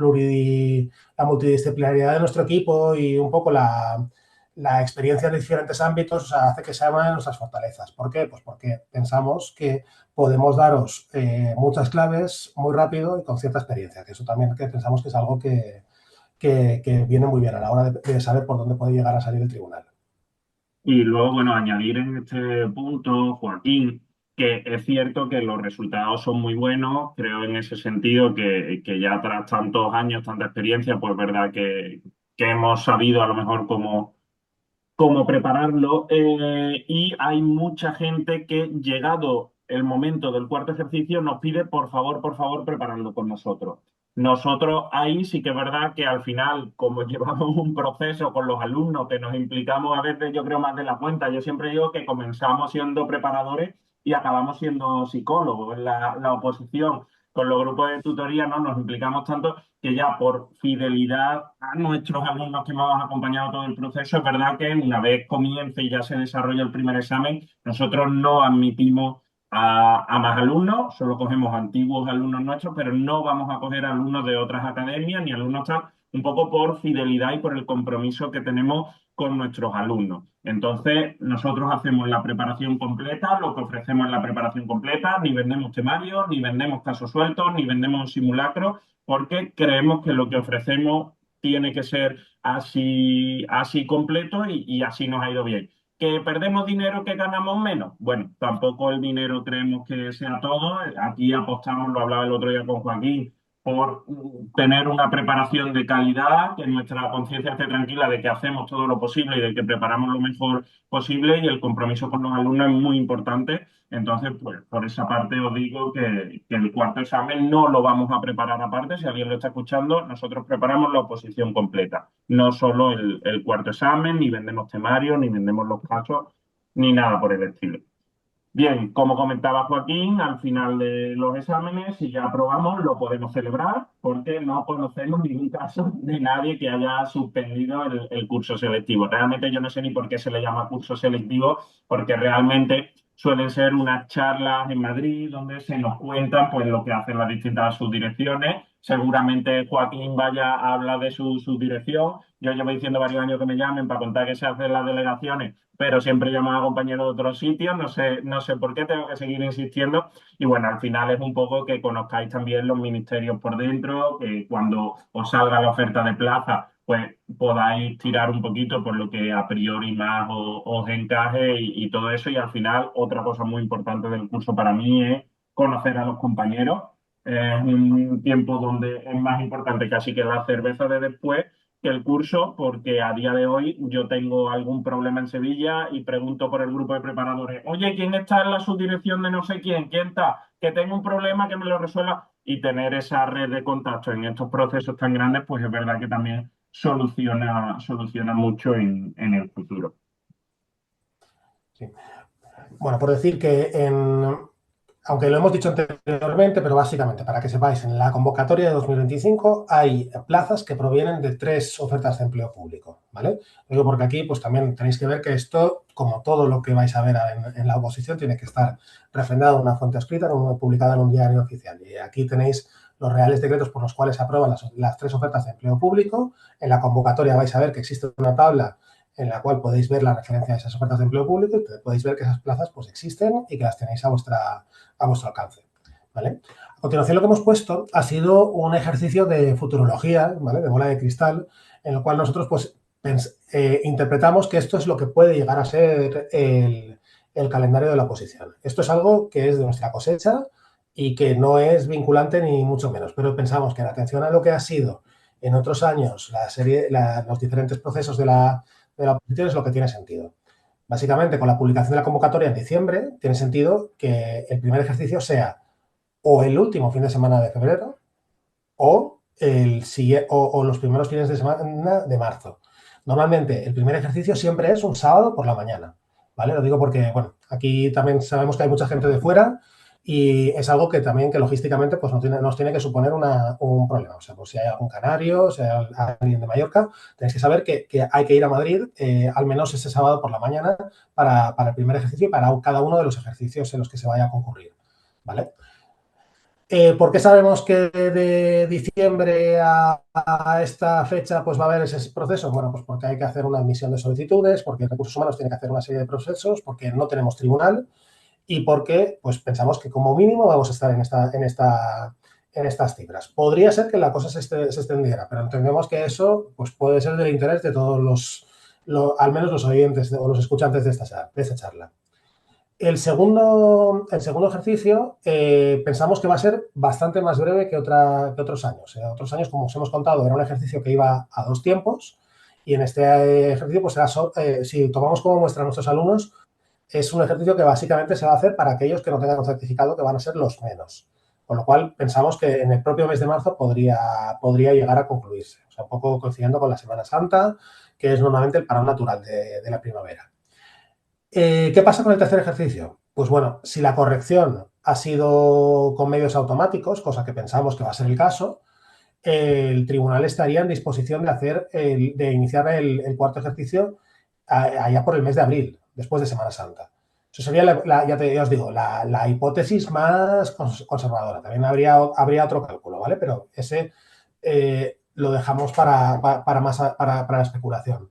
multidisciplinaridad de nuestro equipo y un poco la experiencia de diferentes ámbitos, o sea, hace que sean una de nuestras fortalezas. ¿Por qué? Pues porque pensamos que podemos daros muchas claves muy rápido y con cierta experiencia, que eso también que pensamos que es algo que viene muy bien a la hora de saber por dónde puede llegar a salir el tribunal. Y luego, bueno, añadir en este punto, Joaquín, que es cierto que los resultados son muy buenos. Creo en ese sentido que ya tras tantos años, tanta experiencia, pues verdad que hemos sabido a lo mejor cómo prepararlo. Y hay mucha gente que, llegado el momento del cuarto ejercicio, nos pide, por favor, prepararlo con nosotros. Nosotros ahí sí que es verdad que al final, como llevamos un proceso con los alumnos que nos implicamos a veces, yo creo, más de la cuenta, yo siempre digo que comenzamos siendo preparadores y acabamos siendo psicólogos. En la oposición con los grupos de tutoría no nos implicamos tanto que ya por fidelidad a nuestros alumnos que hemos acompañado todo el proceso, es verdad que una vez comience y ya se desarrolla el primer examen, nosotros no admitimos a más alumnos, solo cogemos antiguos alumnos nuestros, pero no vamos a coger alumnos de otras academias ni alumnos tal, un poco por fidelidad y por el compromiso que tenemos con nuestros alumnos. Entonces, nosotros hacemos la preparación completa, lo que ofrecemos es la preparación completa, ni vendemos temarios, ni vendemos casos sueltos, ni vendemos simulacros, porque creemos que lo que ofrecemos tiene que ser así completo y así nos ha ido bien. ¿Que perdemos dinero, que ganamos menos? Bueno, tampoco el dinero creemos que sea todo. Aquí apostamos, lo hablaba el otro día con Joaquín, por tener una preparación de calidad, que nuestra conciencia esté tranquila de que hacemos todo lo posible y de que preparamos lo mejor posible, y el compromiso con los alumnos es muy importante. Entonces, pues por esa parte os digo que el cuarto examen no lo vamos a preparar aparte. Si alguien lo está escuchando, nosotros preparamos la oposición completa, no solo el cuarto examen, ni vendemos temarios, ni vendemos los casos, ni nada por el estilo. Bien, como comentaba Joaquín, al final de los exámenes, si ya aprobamos, lo podemos celebrar porque no conocemos ningún caso de nadie que haya suspendido el curso selectivo. Realmente yo no sé ni por qué se le llama curso selectivo, porque realmente suelen ser unas charlas en Madrid donde se nos cuentan pues lo que hacen las distintas subdirecciones. Seguramente Joaquín vaya a hablar de su subdirección. Yo llevo diciendo varios años que me llamen para contar qué se hace en las delegaciones, pero siempre llaman a compañeros de otros sitios. No sé por qué, tengo que seguir insistiendo. Y bueno, al final es un poco que conozcáis también los ministerios por dentro, que cuando os salga la oferta de plaza, pues podáis tirar un poquito por lo que a priori más os encaje y todo eso. Y al final, otra cosa muy importante del curso para mí es conocer a los compañeros. Es un tiempo donde es más importante casi que la cerveza de después que el curso, porque a día de hoy yo tengo algún problema en Sevilla y pregunto por el grupo de preparadores, oye, ¿quién está en la subdirección de no sé quién? ¿Quién está? Que tengo un problema, que me lo resuelva. Y tener esa red de contactos en estos procesos tan grandes, pues es verdad que también soluciona mucho en el futuro. Sí. Bueno, por decir que aunque lo hemos dicho anteriormente, pero básicamente para que sepáis, en la convocatoria de 2025 hay plazas que provienen de 3 ofertas de empleo público, ¿vale? Lo digo porque aquí pues también tenéis que ver que esto, como todo lo que vais a ver en la oposición, tiene que estar refrendado en una fuente escrita, publicada en un diario oficial. Y aquí tenéis los reales decretos por los cuales se aprueban las 3 ofertas de empleo público. En la convocatoria vais a ver que existe una tabla en la cual podéis ver la referencia a esas ofertas de empleo público y podéis ver que esas plazas pues existen y que las tenéis a vuestro alcance, ¿vale? A continuación, lo que hemos puesto ha sido un ejercicio de futurología, ¿vale? De bola de cristal, en el cual nosotros pues interpretamos que esto es lo que puede llegar a ser el calendario de la oposición. Esto es algo que es de nuestra cosecha y que no es vinculante ni mucho menos, pero pensamos que en atención a lo que ha sido en otros años los diferentes procesos de la oposición es lo que tiene sentido. Básicamente, con la publicación de la convocatoria en diciembre, tiene sentido que el primer ejercicio sea o el último fin de semana de febrero o los primeros fines de semana de marzo. Normalmente el primer ejercicio siempre es un sábado por la mañana, ¿vale? Lo digo porque, bueno, aquí también sabemos que hay mucha gente de fuera y es algo que también que logísticamente pues nos tiene que suponer un problema. O sea, pues si hay algún canario, si hay alguien de Mallorca, tenéis que saber que hay que ir a Madrid al menos ese sábado por la mañana para el primer ejercicio y para cada uno de los ejercicios en los que se vaya a concurrir, ¿vale? ¿Por qué sabemos que de diciembre a esta fecha pues va a haber ese proceso? Bueno, pues porque hay que hacer una admisión de solicitudes, porque Recursos Humanos tiene que hacer una serie de procesos, porque no tenemos tribunal y porque pues pensamos que como mínimo vamos a estar en estas cifras. Podría ser que la cosa se extendiera, pero entendemos que eso pues puede ser del interés de todos al menos los oyentes o los escuchantes de esta charla. El segundo ejercicio pensamos que va a ser bastante más breve que otros años. Otros años, como os hemos contado, era un ejercicio que iba a 2 tiempos y en este ejercicio, pues si tomamos como muestra a nuestros alumnos, es un ejercicio que básicamente se va a hacer para aquellos que no tengan un certificado, que van a ser los menos. Con lo cual, pensamos que en el propio mes de marzo podría llegar a concluirse. O sea, un poco coincidiendo con la Semana Santa, que es normalmente el parón natural de la primavera. ¿Qué pasa con el tercer ejercicio? Pues bueno, si la corrección ha sido con medios automáticos, cosa que pensamos que va a ser el caso, el tribunal estaría en disposición de iniciar el cuarto ejercicio allá por el mes de abril, después de Semana Santa. Eso sería, ya os digo, la hipótesis más conservadora. También habría otro cálculo, ¿vale? Pero ese lo dejamos para la especulación.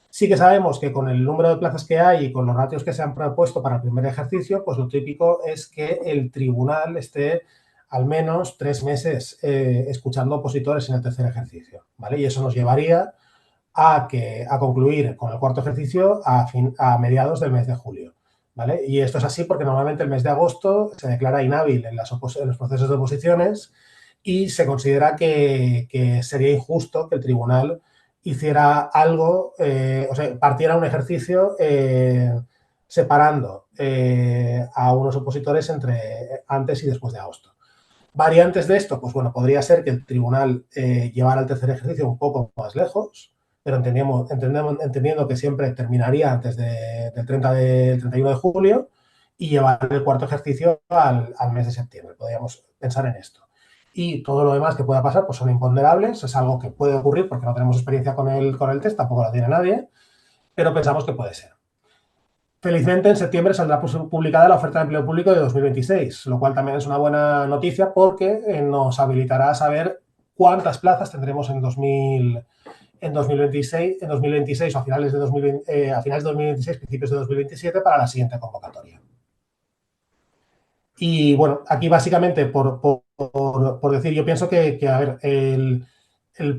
Sí que sabemos que con el número de plazas que hay y con los ratios que se han propuesto para el primer ejercicio, pues lo típico es que el tribunal esté al menos 3 meses escuchando opositores en el tercer ejercicio, ¿vale? Y eso nos llevaría a concluir con el cuarto ejercicio a mediados del mes de julio, ¿vale? Y esto es así porque normalmente el mes de agosto se declara inhábil en los procesos de oposiciones y se considera que sería injusto que el tribunal hiciera algo, o sea, partiera un ejercicio separando a unos opositores entre antes y después de agosto. Variantes de esto, pues bueno, podría ser que el tribunal llevara el tercer ejercicio un poco más lejos, pero entendiendo que siempre terminaría antes del 31 de julio y llevar el cuarto ejercicio al mes de septiembre. Podríamos pensar en esto. Y todo lo demás que pueda pasar pues son imponderables, es algo que puede ocurrir porque no tenemos experiencia con el test, tampoco la tiene nadie, pero pensamos que puede ser. Felizmente, en septiembre saldrá publicada la oferta de empleo público de 2026, lo cual también es una buena noticia porque nos habilitará a saber cuántas plazas tendremos en 2026 o a finales de 2026, principios de 2027 para la siguiente convocatoria. Y bueno, aquí básicamente por decir, yo pienso que a ver, el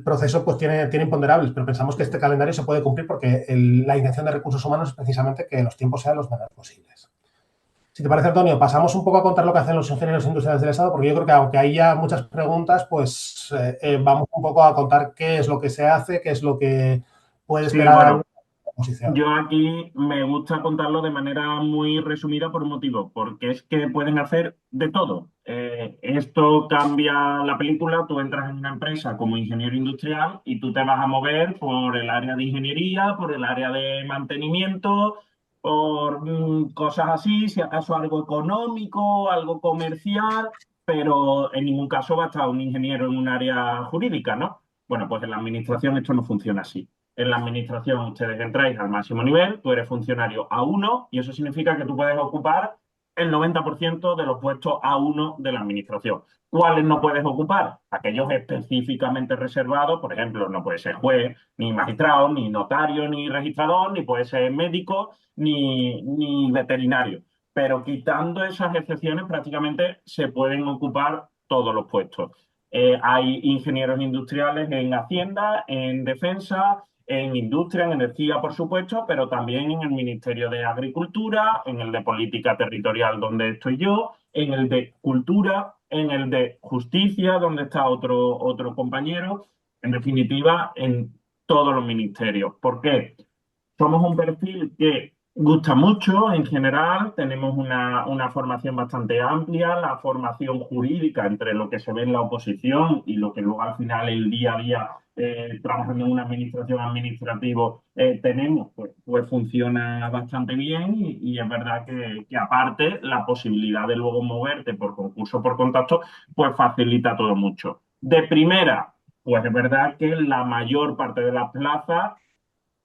proceso pues tiene imponderables, pero pensamos que este calendario se puede cumplir porque la intención de Recursos Humanos es precisamente que los tiempos sean los menores posibles. Si te parece, Antonio, pasamos un poco a contar lo que hacen los ingenieros industriales del Estado, porque yo creo que aunque hay ya muchas preguntas, pues vamos un poco a contar qué es lo que se hace, qué es lo que puede Sí, esperar a bueno, una oposición. yo aquí me gusta contarlo de manera muy resumida por un motivo, porque es que pueden hacer de todo. Esto cambia la película, tú entras en una empresa como ingeniero industrial y tú te vas a mover por el área de ingeniería, por el área de mantenimiento, por cosas así, si acaso algo económico, algo comercial, pero en ningún caso va a estar un ingeniero en un área jurídica, ¿no? Bueno, pues en la administración esto no funciona así. En la administración ustedes entráis al máximo nivel, tú eres funcionario A1 y eso significa que tú puedes ocupar el 90% de los puestos A1 de la administración. ¿Cuáles no puedes ocupar? Aquellos específicamente reservados, por ejemplo, no puede ser juez, ni magistrado, ni notario, ni registrador, ni puede ser médico, ni veterinario. Pero quitando esas excepciones, prácticamente se pueden ocupar todos los puestos. Hay ingenieros industriales en Hacienda, en Defensa, en industria, en energía, por supuesto, pero también en el Ministerio de Agricultura, en el de Política Territorial, donde estoy yo, en el de Cultura, en el de Justicia, donde está otro compañero, en definitiva, en todos los ministerios. ¿Por qué? Somos un perfil que Gusta mucho en general, tenemos una formación bastante amplia, la formación jurídica entre lo que se ve en la oposición y lo que luego al final el día a día trabajando en una administración administrativo tenemos, pues funciona bastante bien y es verdad que aparte la posibilidad de luego moverte por concurso, por contacto, pues facilita todo mucho. De primera, pues es verdad que la mayor parte de las plazas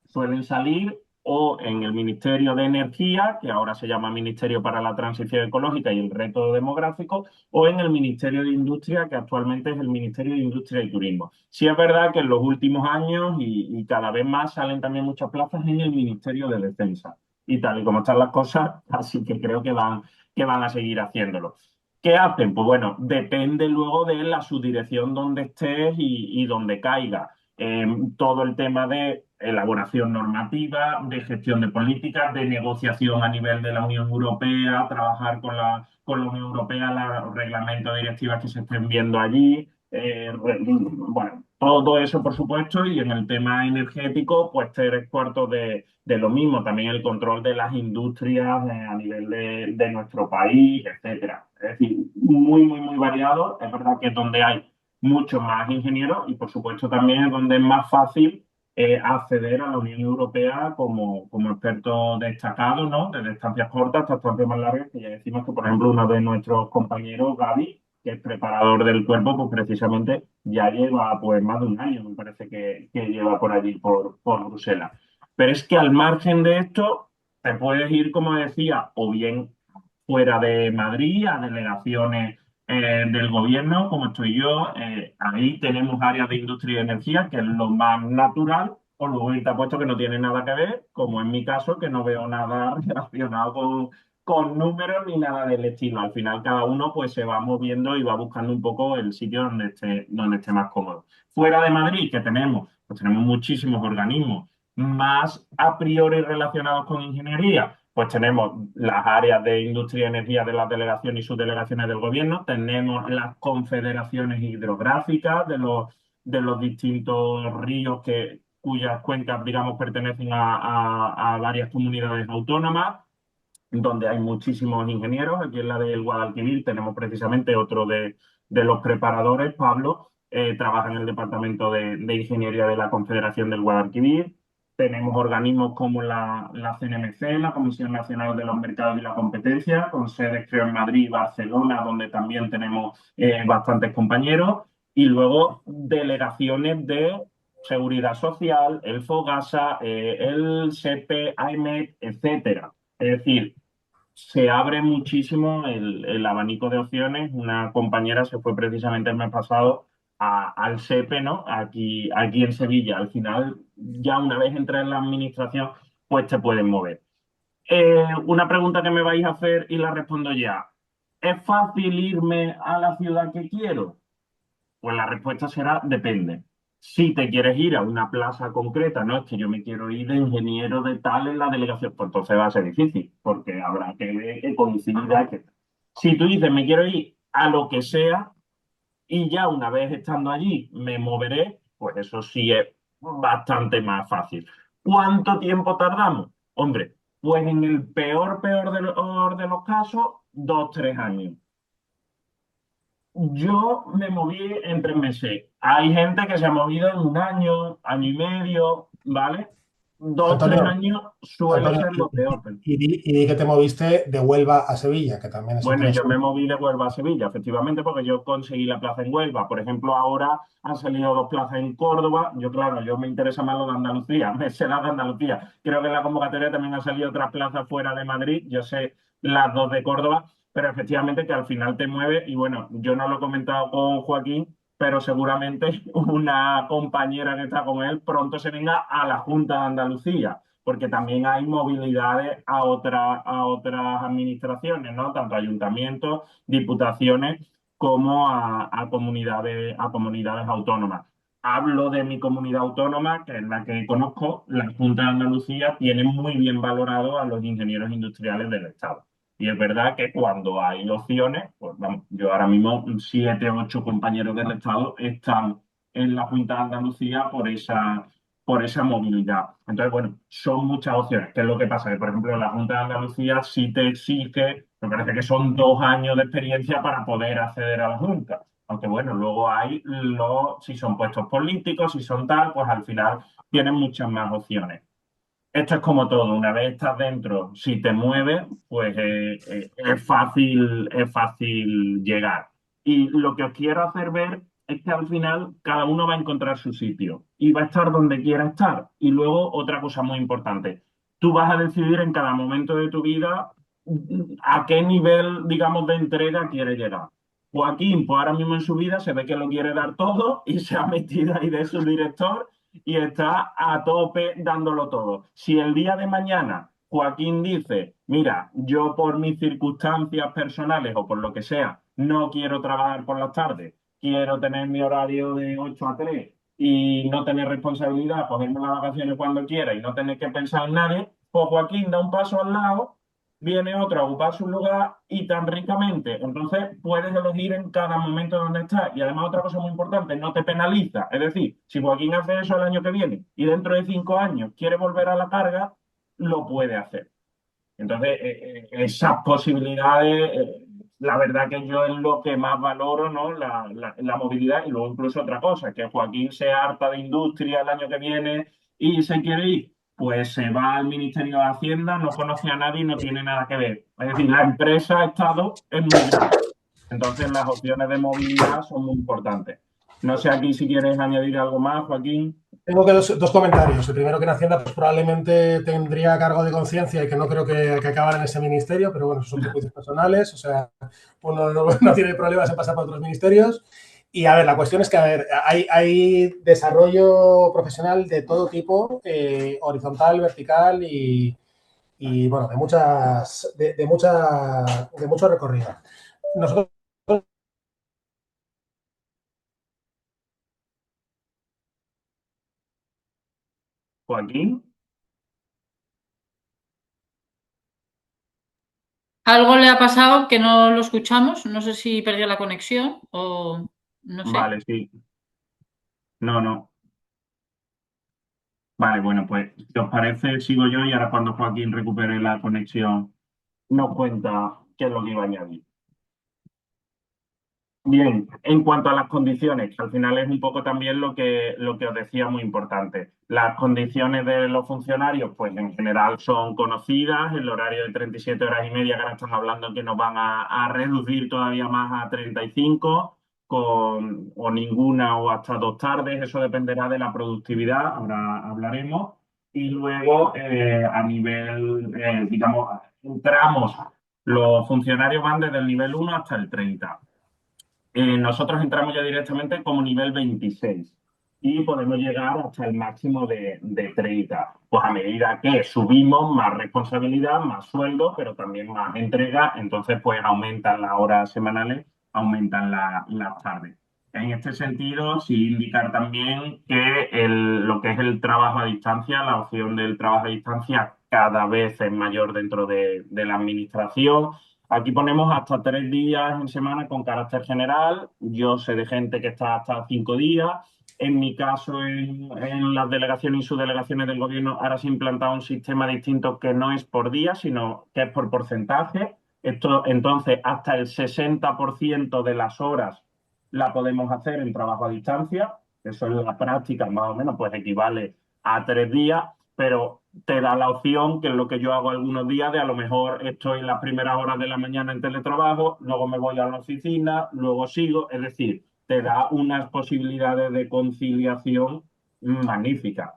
suelen salir o en el Ministerio de Energía, que ahora se llama Ministerio para la Transición Ecológica y el Reto Demográfico, o en el Ministerio de Industria, que actualmente es el Ministerio de Industria y Turismo. Sí es verdad que en los últimos años y cada vez más salen también muchas plazas en el Ministerio de Defensa. Y tal y como están las cosas, así que creo que van a seguir haciéndolo. ¿Qué hacen? Pues bueno, depende luego de la subdirección donde estés y donde caiga todo el tema de elaboración normativa, de gestión de políticas, de negociación a nivel de la Unión Europea, trabajar con la Unión Europea, los reglamentos, directivas que se estén viendo allí. Bueno, todo eso, por supuesto, y en el tema energético, pues tres cuartos de lo mismo, también el control de las industrias a nivel de nuestro país, etcétera. Es decir, muy, muy, muy variado. Es verdad que es donde hay muchos más ingenieros y por supuesto también es donde es más fácil acceder a la Unión Europea como experto destacado, ¿no? Desde estancias cortas hasta estancias más largas, que ya decimos que, por ejemplo, uno de nuestros compañeros, Gaby, que es preparador del cuerpo, pues precisamente ya lleva pues más de un año, me parece que lleva por allí, por Bruselas. Pero es que al margen de esto, te puedes ir, como decía, o bien fuera de Madrid, a delegaciones del gobierno, como estoy yo. Ahí tenemos áreas de industria y energía, que es lo más natural, o luego está puesto que no tiene nada que ver, como en mi caso, que no veo nada relacionado con números ni nada del estilo. Al final cada uno pues se va moviendo y va buscando un poco el sitio donde esté más cómodo. Fuera de Madrid, que tenemos? Pues tenemos muchísimos organismos más a priori relacionados con ingeniería, pues tenemos las áreas de industria y energía de las delegaciones y subdelegaciones del gobierno, tenemos las confederaciones hidrográficas de los distintos ríos cuyas cuencas, digamos, pertenecen a varias comunidades autónomas, donde hay muchísimos ingenieros. Aquí en la del Guadalquivir tenemos precisamente otro de los preparadores, Pablo, trabaja en el Departamento de Ingeniería de la Confederación del Guadalquivir. Tenemos organismos como la CNMC, la Comisión Nacional de los Mercados y la Competencia, con sedes creo en Madrid y Barcelona, donde también tenemos bastantes compañeros. Y luego delegaciones de Seguridad Social, el FOGASA, el SEPE, AEMET, etcétera. Es decir, se abre muchísimo el abanico de opciones. Una compañera se fue precisamente el mes pasado al SEPE, ¿no? Aquí en Sevilla. Al final, ya una vez entras en la administración, pues te puedes mover. Una pregunta que me vais a hacer y la respondo ya. ¿Es fácil irme a la ciudad que quiero? Pues la respuesta será depende. Si te quieres ir a una plaza concreta, no es que yo me quiero ir de ingeniero de tal en la delegación, pues entonces va a ser difícil, porque habrá que ver que coincida. Si tú dices me quiero ir a lo que sea y ya una vez estando allí me moveré, pues eso sí es bastante más fácil. ¿Cuánto tiempo tardamos? Hombre, pues en el peor de los casos, 2, 3 años. Yo me moví en 3 meses. Hay gente que se ha movido en un año, año y medio, ¿vale? 2, 3 años suele Antonio, ser lo peor. y di que te moviste de Huelva a Sevilla, que también es Bueno, yo me interesante. moví de Huelva a Sevilla, efectivamente, porque yo conseguí la plaza en Huelva. Por ejemplo, ahora han salido dos plazas en Córdoba. Claro, me interesa más lo de Andalucía, me sé las de Andalucía. Creo que en la convocatoria también han salido otras plazas fuera de Madrid. Yo sé las dos de Córdoba, pero efectivamente que al final te mueve. Y bueno, yo no lo he comentado con Joaquín, pero seguramente una compañera que está con él pronto se venga a la Junta de Andalucía, porque también hay movilidades a otras administraciones, ¿no? Tanto ayuntamientos, diputaciones, como a comunidades autónomas. Hablo de mi comunidad autónoma, que es la que conozco. La Junta de Andalucía tiene muy bien valorado a los ingenieros industriales del Estado. Y es verdad que cuando hay opciones, pues vamos, yo ahora mismo 7, 8 compañeros del Estado están en la Junta de Andalucía por esa movilidad. Entonces, bueno, son muchas opciones. ¿Qué es lo que pasa? Que, por ejemplo, la Junta de Andalucía sí te exige, me parece que son 2 años de experiencia para poder acceder a la Junta. Aunque bueno, luego hay si son puestos políticos, si son tal, pues al final tienen muchas más opciones. Esto es como todo, una vez estás dentro, si te mueves, pues es fácil llegar. Y lo que os quiero hacer ver es que al final cada uno va a encontrar su sitio y va a estar donde quiera estar. Y luego otra cosa muy importante, tú vas a decidir en cada momento de tu vida a qué nivel, digamos, de entrega quieres llegar. Joaquín, pues ahora mismo en su vida se ve que lo quiere dar todo y se ha metido ahí de su director y está a tope dándolo todo. Si el día de mañana Joaquín dice, mira, yo por mis circunstancias personales o por lo que sea, no quiero trabajar por las tardes, quiero tener mi horario de 8 a 3 y no tener responsabilidad, cogerme las vacaciones cuando quiera y no tener que pensar en nadie, pues Joaquín da un paso al lado, viene otro a ocupar su lugar y tan ricamente. Entonces puedes elegir en cada momento donde estás. Y además otra cosa muy importante, no te penaliza. Es decir, si Joaquín hace eso el año que viene y dentro de 5 años quiere volver a la carga, lo puede hacer. Entonces, esas posibilidades, la verdad que yo es lo que más valoro, ¿no? La movilidad y luego incluso otra cosa, que Joaquín se harta de industria el año que viene y se quiere ir, pues se va al Ministerio de Hacienda, no conoce a nadie y no tiene nada que ver. Es decir, la empresa Estado es muy grande. Entonces, las opciones de movilidad son muy importantes. No sé aquí si quieres añadir algo más, Joaquín. Tengo que dos comentarios. El primero, que en Hacienda pues, probablemente tendría cargo de conciencia y que no creo que acabara en ese ministerio, pero bueno, esos son prejuicios personales. O sea, uno no tiene problemas en pasar por otros ministerios. Y a ver, la cuestión es que, a ver, hay desarrollo profesional de todo tipo, horizontal, vertical bueno, de mucho recorrido. Nosotros Joaquín. Algo le ha pasado que no lo escuchamos. No sé si perdió la conexión o no sé. Vale, sí. No, no. Vale, bueno, pues si os parece, sigo yo y ahora cuando Joaquín recupere la conexión nos cuenta qué es lo que iba a añadir. Bien, en cuanto a las condiciones, que al final es un poco también lo que os decía muy importante. Las condiciones de los funcionarios, pues en general son conocidas, el horario de 37 horas y media, que ahora están hablando que nos van a reducir todavía más a 35, o ninguna o hasta 2 tardes, eso dependerá de la productividad, ahora hablaremos. Y luego, a nivel, digamos, entramos, los funcionarios van desde el nivel 1 hasta el 30. Nosotros entramos ya directamente como nivel 26 y podemos llegar hasta el máximo de 30. Pues a medida que subimos, más responsabilidad, más sueldo, pero también más entrega, entonces pues aumentan las horas semanales, aumentan las tardes. En este sentido, sí indicar también que lo que es el trabajo a distancia, la opción del trabajo a distancia cada vez es mayor dentro de la administración. Aquí ponemos hasta 3 días en semana con carácter general. Yo sé de gente que está hasta 5 días. En mi caso, en las delegaciones y subdelegaciones del gobierno, ahora se ha implantado un sistema distinto que no es por día, sino que es por porcentaje. Esto, entonces, hasta el 60% de las horas la podemos hacer en trabajo a distancia. Eso en la práctica, más o menos, pues equivale a 3 días, pero te da la opción, que es lo que yo hago algunos días, de a lo mejor estoy en las primeras horas de la mañana en teletrabajo, luego me voy a la oficina, luego sigo, es decir, te da unas posibilidades de conciliación magníficas.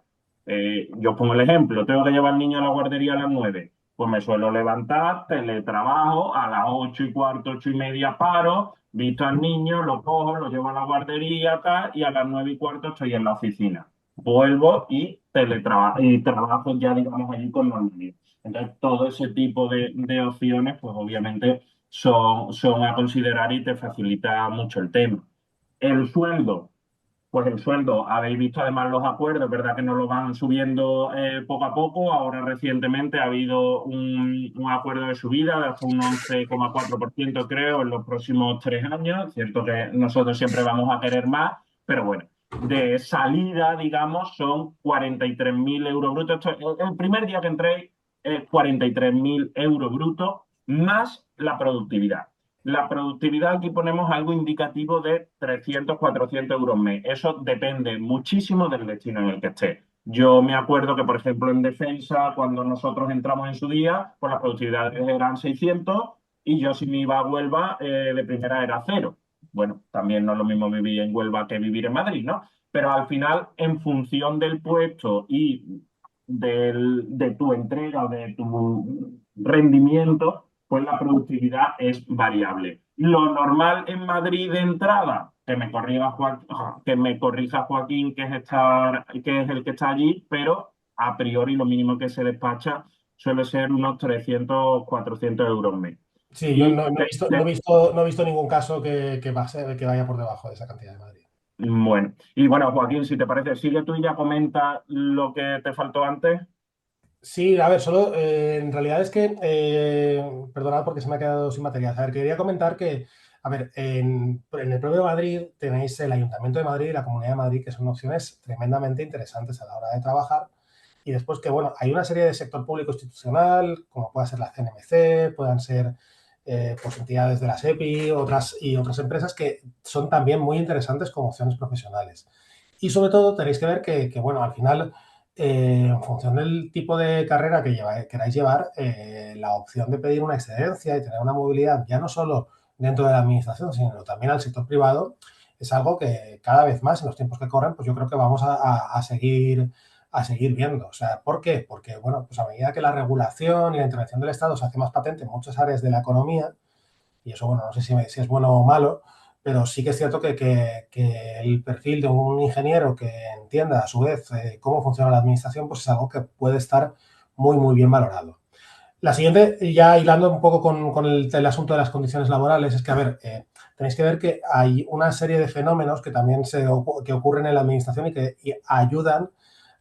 Yo pongo el ejemplo, tengo que llevar al niño a la guardería a las 9, pues me suelo levantar, teletrabajo, a las 8:15, 8:30 paro, visto al niño, lo cojo, lo llevo a la guardería, tal, y a las 9:15 estoy en la oficina. Vuelvo y teletrabajo y trabajo ya, digamos, allí con normalidad. Entonces, todo ese tipo de opciones, pues obviamente son a considerar y te facilita mucho el tema. El sueldo, pues el sueldo, habéis visto además los acuerdos, ¿verdad? Que nos lo van subiendo poco a poco. Ahora recientemente ha habido un acuerdo de subida de hasta un 11,4%, creo, en los próximos 3 años. Cierto que nosotros siempre vamos a querer más, pero bueno, de salida, digamos, son 43.000 euros brutos. El primer día que entré es 43.000 euros brutos más la productividad. La productividad aquí ponemos algo indicativo de 300, 400 euros mes. Eso depende muchísimo del destino en el que esté. Yo me acuerdo que, por ejemplo, en defensa, cuando nosotros entramos en su día, pues las productividades eran 600 y yo si me iba a Huelva, de primera era cero. Bueno, también no es lo mismo vivir en Huelva que vivir en Madrid, ¿no? Pero al final, en función del puesto y de tu entrega, de tu rendimiento, pues la productividad es variable. Lo normal en Madrid de entrada, que me corrija Joaquín, que es el que está allí, pero a priori lo mínimo que se despacha suele ser unos 300, 400 euros mes. Sí, yo Y no he visto, no he visto ningún caso que vaya por debajo de esa cantidad de Madrid. bueno, y bueno, Joaquín, si te parece, sigue tú y ya comenta lo que te faltó antes. Sí, a ver, solo en realidad es que, perdonad porque se me ha quedado sin material. A ver, quería comentar que, a ver, en el propio Madrid tenéis el Ayuntamiento de Madrid y la Comunidad de Madrid, que son opciones tremendamente interesantes a la hora de trabajar. Y después que, bueno, hay una serie de sector público institucional, como pueda ser la CNMC, puedan ser pues entidades de la SEPI, otras empresas que son también muy interesantes como opciones profesionales. Y sobre todo tenéis que ver que bueno, al final en función del tipo de carrera que queráis llevar, la opción de pedir una excedencia y tener una movilidad ya no solo dentro de la administración, sino también al sector privado, es algo que cada vez más en los tiempos que corren, pues yo creo que vamos a seguir viendo. O sea, ¿por qué? Porque, bueno, pues a medida que la regulación y la intervención del Estado se hace más patente en muchas áreas de la economía, y eso, bueno, no sé si es bueno o malo, pero sí que es cierto que el perfil de un ingeniero que entienda a su vez cómo funciona la administración, pues es algo que puede estar muy, muy bien valorado. La siguiente, ya hilando un poco con el asunto de las condiciones laborales, es que, a ver, tenéis que ver que hay una serie de fenómenos que también que ocurren en la administración y ayudan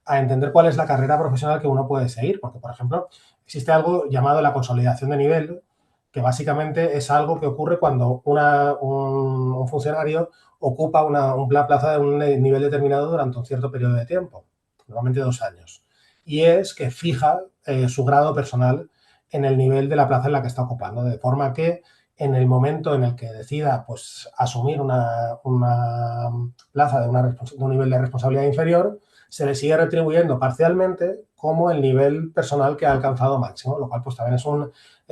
a entender cuál es la carrera profesional que uno puede seguir. Porque, por ejemplo, existe algo llamado la consolidación de nivel, que básicamente es algo que ocurre cuando un funcionario ocupa una plaza de un nivel determinado durante un cierto periodo de tiempo, normalmente 2 años. Y es que fija su grado personal en el nivel de la plaza en la que está ocupando, de forma que en el momento en el que decida pues, asumir una plaza de un nivel de responsabilidad inferior, se le sigue retribuyendo parcialmente como el nivel personal que ha alcanzado máximo, lo cual pues también es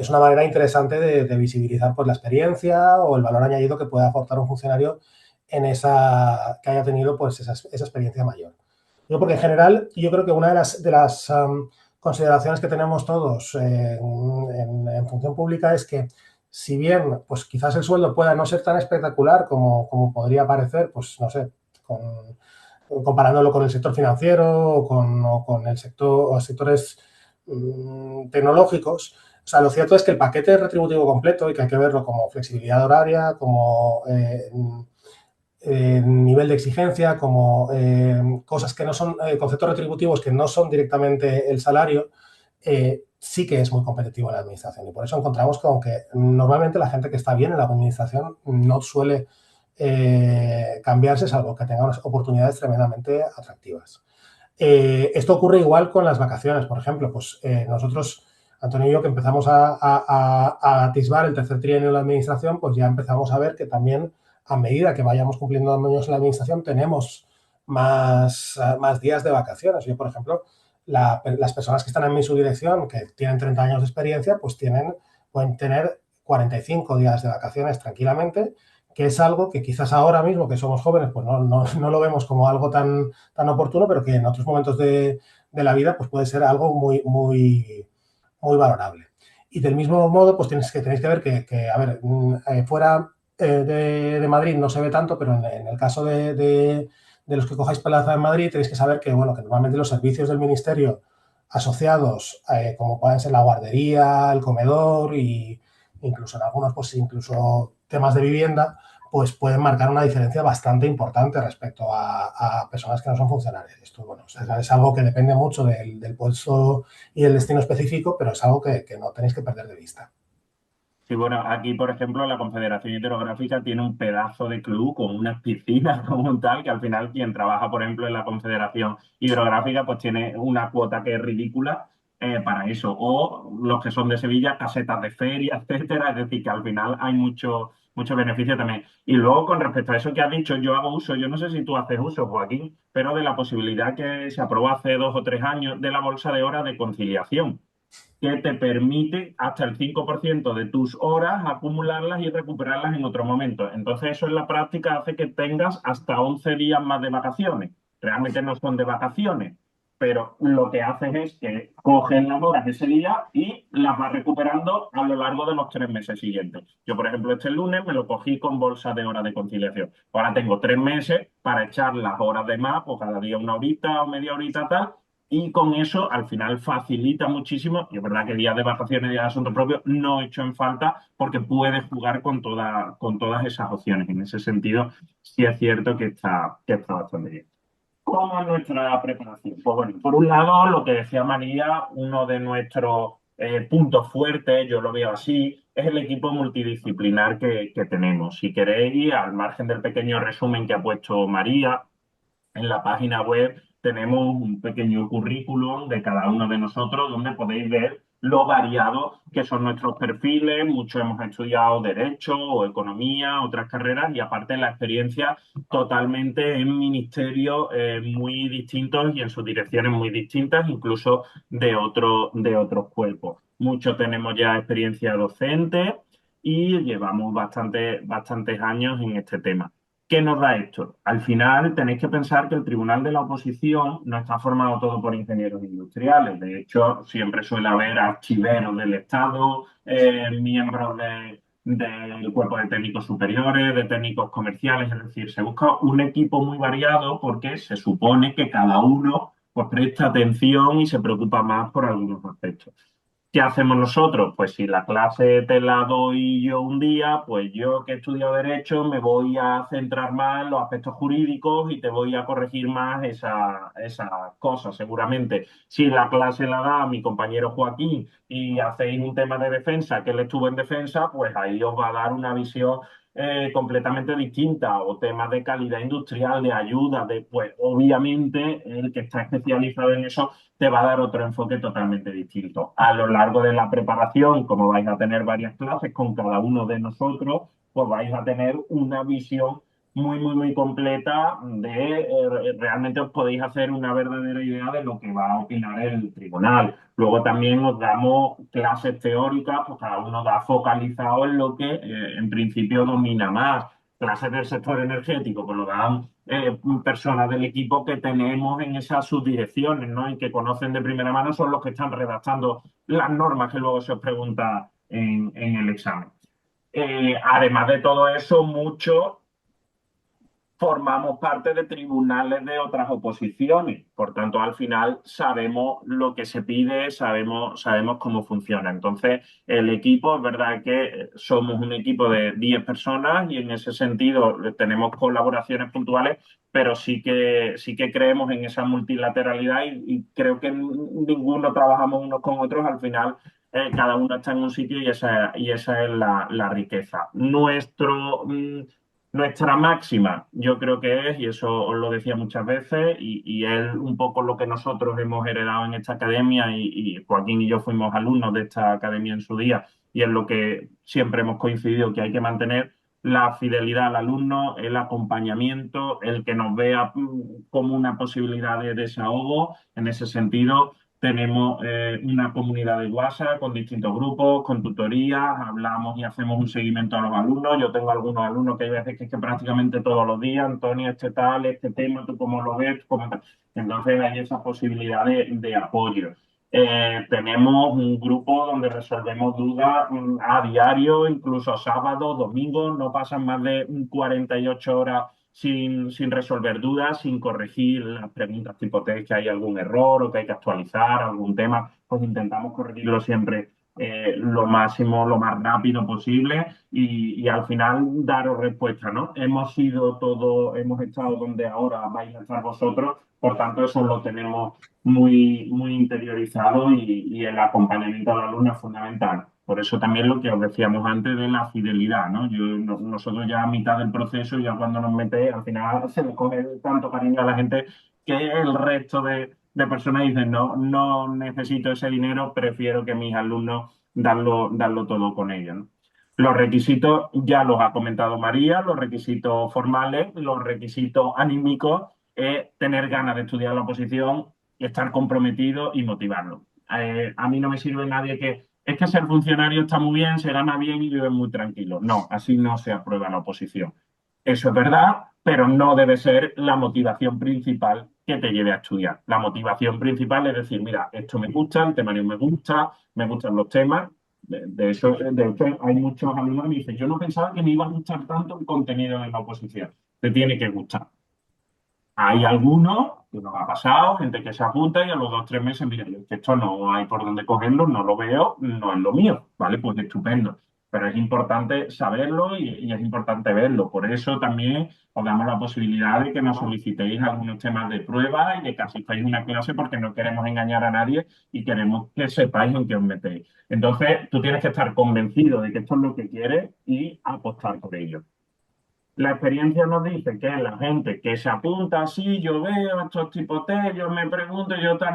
una manera interesante de visibilizar pues, la experiencia o el valor añadido que puede aportar un funcionario que haya tenido pues, esa experiencia mayor. Porque en general yo creo que una de las consideraciones que tenemos todos en función pública es que si bien pues quizás el sueldo pueda no ser tan espectacular como podría parecer, pues no sé, comparándolo con el sector financiero o con el sector o sectores tecnológicos, o sea, lo cierto es que el paquete retributivo completo, y que hay que verlo como flexibilidad horaria, como nivel de exigencia, como cosas que no son, conceptos retributivos que no son directamente el salario, sí que es muy competitivo en la administración. Y por eso encontramos que aunque normalmente la gente que está bien en la administración no suele cambiarse, salvo que tenga unas oportunidades tremendamente atractivas. Esto ocurre igual con las vacaciones, por ejemplo. Pues nosotros, Antonio y yo, que empezamos a atisbar el tercer trienio en la administración, pues ya empezamos a ver que también a medida que vayamos cumpliendo años en la administración tenemos más días de vacaciones. Yo, por ejemplo, las personas que están en mi subdirección, que tienen 30 años de experiencia, pues pueden tener 45 días de vacaciones tranquilamente, que es algo que quizás ahora mismo, que somos jóvenes, pues no lo vemos como algo tan oportuno, pero que en otros momentos de la vida pues puede ser algo muy, muy, muy valorable. Y del mismo modo, pues tenéis que ver que a ver, fuera de Madrid no se ve tanto, pero en el caso de los que cojáis plaza en Madrid, tenéis que saber que, bueno, que normalmente los servicios del ministerio asociados, como pueden ser la guardería, el comedor y incluso en algunos, pues incluso temas de vivienda, pues pueden marcar una diferencia bastante importante respecto a personas que no son funcionarios. Esto, bueno, es algo que depende mucho del puesto y del destino específico, pero es algo que no tenéis que perder de vista. Sí, bueno, aquí, por ejemplo, la Confederación Hidrográfica tiene un pedazo de club con unas piscinas como tal, que al final quien trabaja, por ejemplo, en la Confederación Hidrográfica, pues tiene una cuota que es ridícula para eso. O los que son de Sevilla, casetas de feria, etcétera. Es decir, que al final hay mucho beneficio también. Y luego, con respecto a eso que has dicho, yo hago uso, yo no sé si tú haces uso, Joaquín, pero de la posibilidad que se aprobó hace 2 o 3 años de la bolsa de horas de conciliación que te permite hasta el 5% de tus horas acumularlas y recuperarlas en otro momento. Entonces eso en la práctica hace que tengas hasta 11 días más de vacaciones. Realmente no son de vacaciones, pero lo que haces es que coges las horas ese día y las vas recuperando a lo largo de los 3 meses siguientes. Yo, por ejemplo, este lunes me lo cogí con bolsa de horas de conciliación. Ahora tengo 3 meses para echar las horas de más, pues cada día una horita o media horita tal, y con eso, al final, facilita muchísimo. Y es verdad que días de vacaciones y de asunto propio no he hecho en falta porque puedes jugar con todas esas opciones. En ese sentido, sí es cierto que está bastante bien. ¿Cómo es nuestra preparación? Pues bueno, por un lado, lo que decía María, uno de nuestros puntos fuertes, yo lo veo así, es el equipo multidisciplinar que tenemos. Si queréis, al margen del pequeño resumen que ha puesto María, en la página web tenemos un pequeño currículum de cada uno de nosotros donde podéis ver lo variado que son nuestros perfiles. Muchos hemos estudiado Derecho o Economía, otras carreras y aparte la experiencia totalmente en ministerios muy distintos y en sus direcciones muy distintas, incluso de otros cuerpos. Muchos tenemos ya experiencia docente y llevamos bastantes años en este tema. ¿Qué nos da esto? Al final tenéis que pensar que el Tribunal de la Oposición no está formado todo por ingenieros industriales. De hecho, siempre suele haber archiveros del Estado, miembros del cuerpo de técnicos superiores, de técnicos comerciales. Es decir, se busca un equipo muy variado porque se supone que cada uno pues, presta atención y se preocupa más por algunos aspectos. ¿Qué hacemos nosotros? Pues si la clase te la doy yo un día, pues yo que he estudiado Derecho me voy a centrar más en los aspectos jurídicos y te voy a corregir más esas cosas, seguramente. Si la clase la da mi compañero Joaquín y hacéis un tema de defensa, que él estuvo en defensa, pues ahí os va a dar una visión completamente distinta, o temas de calidad industrial, de ayuda, pues obviamente el que está especializado en eso te va a dar otro enfoque totalmente distinto. A lo largo de la preparación, como vais a tener varias clases con cada uno de nosotros, pues vais a tener una visión muy completa de realmente os podéis hacer una verdadera idea de lo que va a opinar el tribunal. Luego también os damos clases teóricas, pues cada uno da focalizado en lo que en principio domina más. Clases del sector energético, pues lo dan personas del equipo que tenemos en esas subdirecciones, ¿no? Y que conocen de primera mano, son los que están redactando las normas que luego se os pregunta en el examen. Además de todo eso, mucho formamos parte de tribunales de otras oposiciones. Por tanto, al final sabemos lo que se pide, sabemos cómo funciona. Entonces, el equipo, es verdad que somos un equipo de 10 personas y en ese sentido tenemos colaboraciones puntuales, pero sí que creemos en esa multilateralidad y creo que ninguno trabajamos unos con otros. Al final, cada uno está en un sitio y esa es la riqueza. Nuestra máxima, yo creo que es, y eso os lo decía muchas veces, y es un poco lo que nosotros hemos heredado en esta academia, y Joaquín y yo fuimos alumnos de esta academia en su día, y es lo que siempre hemos coincidido, que hay que mantener la fidelidad al alumno, el acompañamiento, el que nos vea como una posibilidad de desahogo. En ese sentido, tenemos una comunidad de WhatsApp con distintos grupos, con tutorías, hablamos y hacemos un seguimiento a los alumnos. Yo tengo algunos alumnos que hay veces que es que prácticamente todos los días, Antonio, este tema, ¿tú cómo lo ves? ¿Cómo tal? Entonces hay esa posibilidad de apoyo. Tenemos un grupo donde resolvemos dudas a diario, incluso sábados, domingos, no pasan más de 48 horas sin resolver dudas, sin corregir las preguntas tipo test, que hay algún error o que hay que actualizar algún tema, pues intentamos corregirlo siempre lo máximo, lo más rápido posible y al final daros respuesta, ¿no? Hemos sido todo, hemos estado donde ahora vais a estar vosotros, por tanto eso lo tenemos muy, muy interiorizado y el acompañamiento al alumno es fundamental. Por eso también lo que os decíamos antes de la fidelidad, ¿no? Nosotros ya a mitad del proceso, ya cuando nos metéis, al final se le coge tanto cariño a la gente que el resto de personas dicen, no, no necesito ese dinero, prefiero que mis alumnos darlo todo con ellos, ¿no? Los requisitos ya los ha comentado María, los requisitos formales, los requisitos anímicos es tener ganas de estudiar la oposición, estar comprometido y motivarlo. A mí no me sirve nadie que es que ser funcionario está muy bien, se gana bien y vive muy tranquilo. No, así no se aprueba la oposición. Eso es verdad, pero no debe ser la motivación principal que te lleve a estudiar. La motivación principal es decir, mira, esto me gusta, el temario me gustan los temas. De hecho, hay muchos alumnos que me dicen, yo no pensaba que me iba a gustar tanto el contenido de la oposición. Te tiene que gustar. Hay algunos que nos ha pasado, gente que se apunta y a los 2 o 3 meses, mira, yo, que esto no hay por dónde cogerlo, no lo veo, no es lo mío, ¿vale? Pues estupendo. Pero es importante saberlo y es importante verlo. Por eso también os damos la posibilidad de que nos solicitéis algunos temas de prueba y de que asistáis a una clase porque no queremos engañar a nadie y queremos que sepáis en qué os metéis. Entonces, tú tienes que estar convencido de que esto es lo que quieres y apostar por ello. La experiencia nos dice que la gente que se apunta así, yo veo estos tipos de, yo me pregunto, yo tan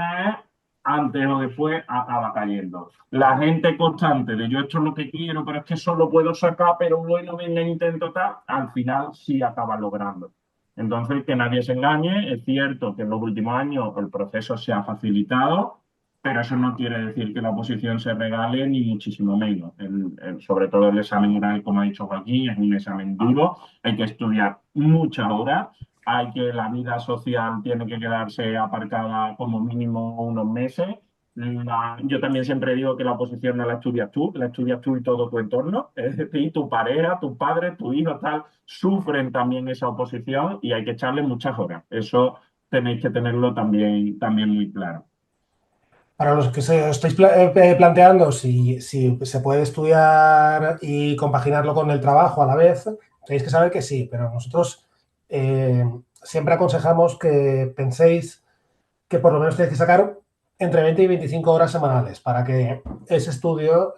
antes o después acaba cayendo. La gente constante de yo esto es lo que quiero, pero es que solo puedo sacar, pero bueno, venga, intento tal, al final sí acaba logrando. Entonces, que nadie se engañe, es cierto que en los últimos años el proceso se ha facilitado, pero eso no quiere decir que la oposición se regale, ni muchísimo menos. Sobre todo el examen oral, como ha dicho Joaquín, es un examen duro, hay que estudiar muchas horas, hay que la vida social tiene que quedarse aparcada como mínimo unos meses. Yo también siempre digo que la oposición no la estudias tú y todo tu entorno, es decir, tu pareja, tus padres, tus hijos, tal, sufren también esa oposición y hay que echarle muchas horas. Eso tenéis que tenerlo también muy claro. Para los que se estáis planteando si se puede estudiar y compaginarlo con el trabajo a la vez, tenéis que saber que sí, pero nosotros siempre aconsejamos que penséis que por lo menos tenéis que sacar entre 20 y 25 horas semanales para que ese estudio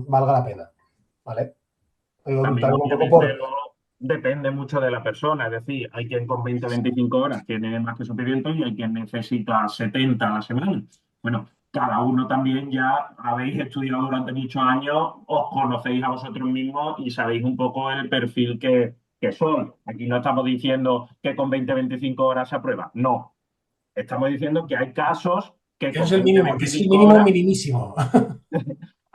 valga la pena, ¿vale? También, También un poco obviamente, por... luego depende mucho de la persona. Es decir, hay quien con 20 o 25 horas tiene más que suficiente y hay quien necesita 70 a la semana. Bueno, cada uno también ya habéis estudiado durante muchos años, os conocéis a vosotros mismos y sabéis un poco el perfil que son. Aquí no estamos diciendo que con 20 o 25 horas se aprueba. No. Estamos diciendo que hay casos que Eso es con el 20 o mínimo, que es el 25 mínimo horas minimísimo.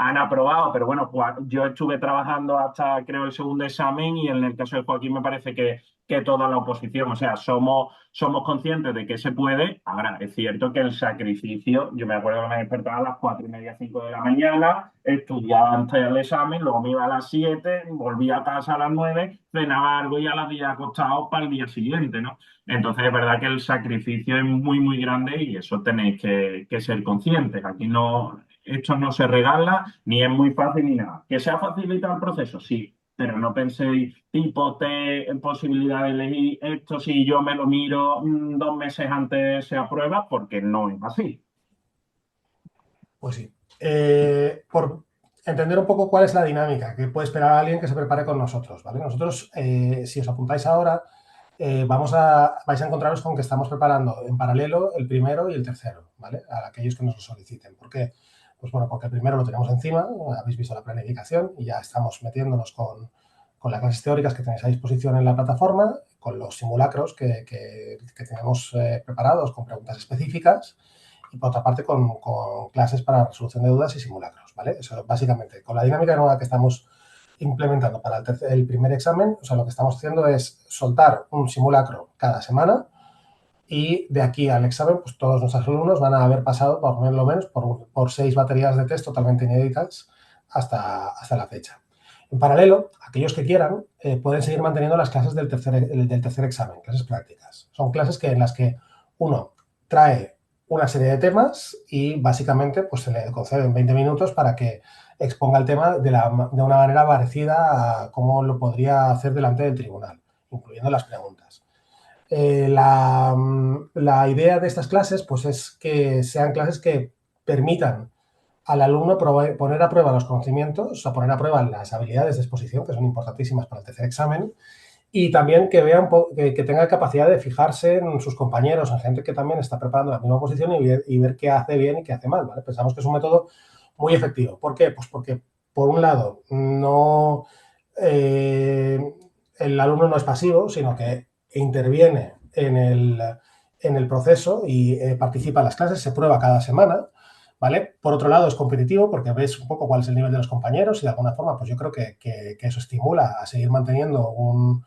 han aprobado, pero bueno, yo estuve trabajando hasta creo el segundo examen y en el caso de Joaquín me parece que toda la oposición, o sea, somos conscientes de que se puede. Ahora, es cierto que el sacrificio, yo me acuerdo que me despertaba a las 4:30, 5 de la mañana, estudiaba antes del examen, luego me iba a las 7, volvía a casa a las 9, cenaba algo y a las 10 acostado para el día siguiente, ¿no? Entonces, es verdad que el sacrificio es muy, muy grande y eso tenéis que ser conscientes. Aquí no, esto no se regala, ni es muy fácil ni nada. ¿Que se ha facilitado el proceso? Sí, pero no penséis tipo en posibilidad de elegir esto si yo me lo miro 2 meses antes se aprueba, porque no es así. Pues sí. Por entender un poco cuál es la dinámica que puede esperar a alguien que se prepare con nosotros, ¿vale? Nosotros, si os apuntáis ahora, vais a encontraros con que estamos preparando en paralelo el primero y el tercero, ¿vale? A aquellos que nos lo soliciten. ¿Por qué? Pues bueno, porque el primero lo tenemos encima, habéis visto la planificación y ya estamos metiéndonos con las clases teóricas que tenéis a disposición en la plataforma, con los simulacros que tenemos preparados con preguntas específicas y por otra parte con clases para resolución de dudas y simulacros, ¿vale? Eso básicamente, con la dinámica nueva que estamos implementando para el primer examen, o sea, lo que estamos haciendo es soltar un simulacro cada semana y de aquí al examen, pues todos nuestros alumnos van a haber pasado por lo menos por 6 baterías de test totalmente inéditas hasta la fecha. En paralelo, aquellos que quieran pueden seguir manteniendo las clases del tercer examen, clases prácticas. Son clases en las que uno trae una serie de temas y básicamente pues se le conceden 20 minutos para que exponga el tema de una manera parecida a cómo lo podría hacer delante del tribunal, incluyendo las preguntas. La idea de estas clases pues, es que sean clases que permitan al alumno poner a prueba los conocimientos, o poner a prueba las habilidades de exposición, que son importantísimas para el tercer examen, y también que vea que tenga capacidad de fijarse en sus compañeros, en gente que también está preparando la misma posición y ver qué hace bien y qué hace mal, ¿vale? Pensamos que es un método muy efectivo. ¿Por qué? Pues porque, por un lado, no, el alumno no es pasivo, sino que interviene en el proceso y participa en las clases, se prueba cada semana, ¿vale? Por otro lado, es competitivo porque ves un poco cuál es el nivel de los compañeros y de alguna forma, pues yo creo que eso estimula a seguir manteniendo un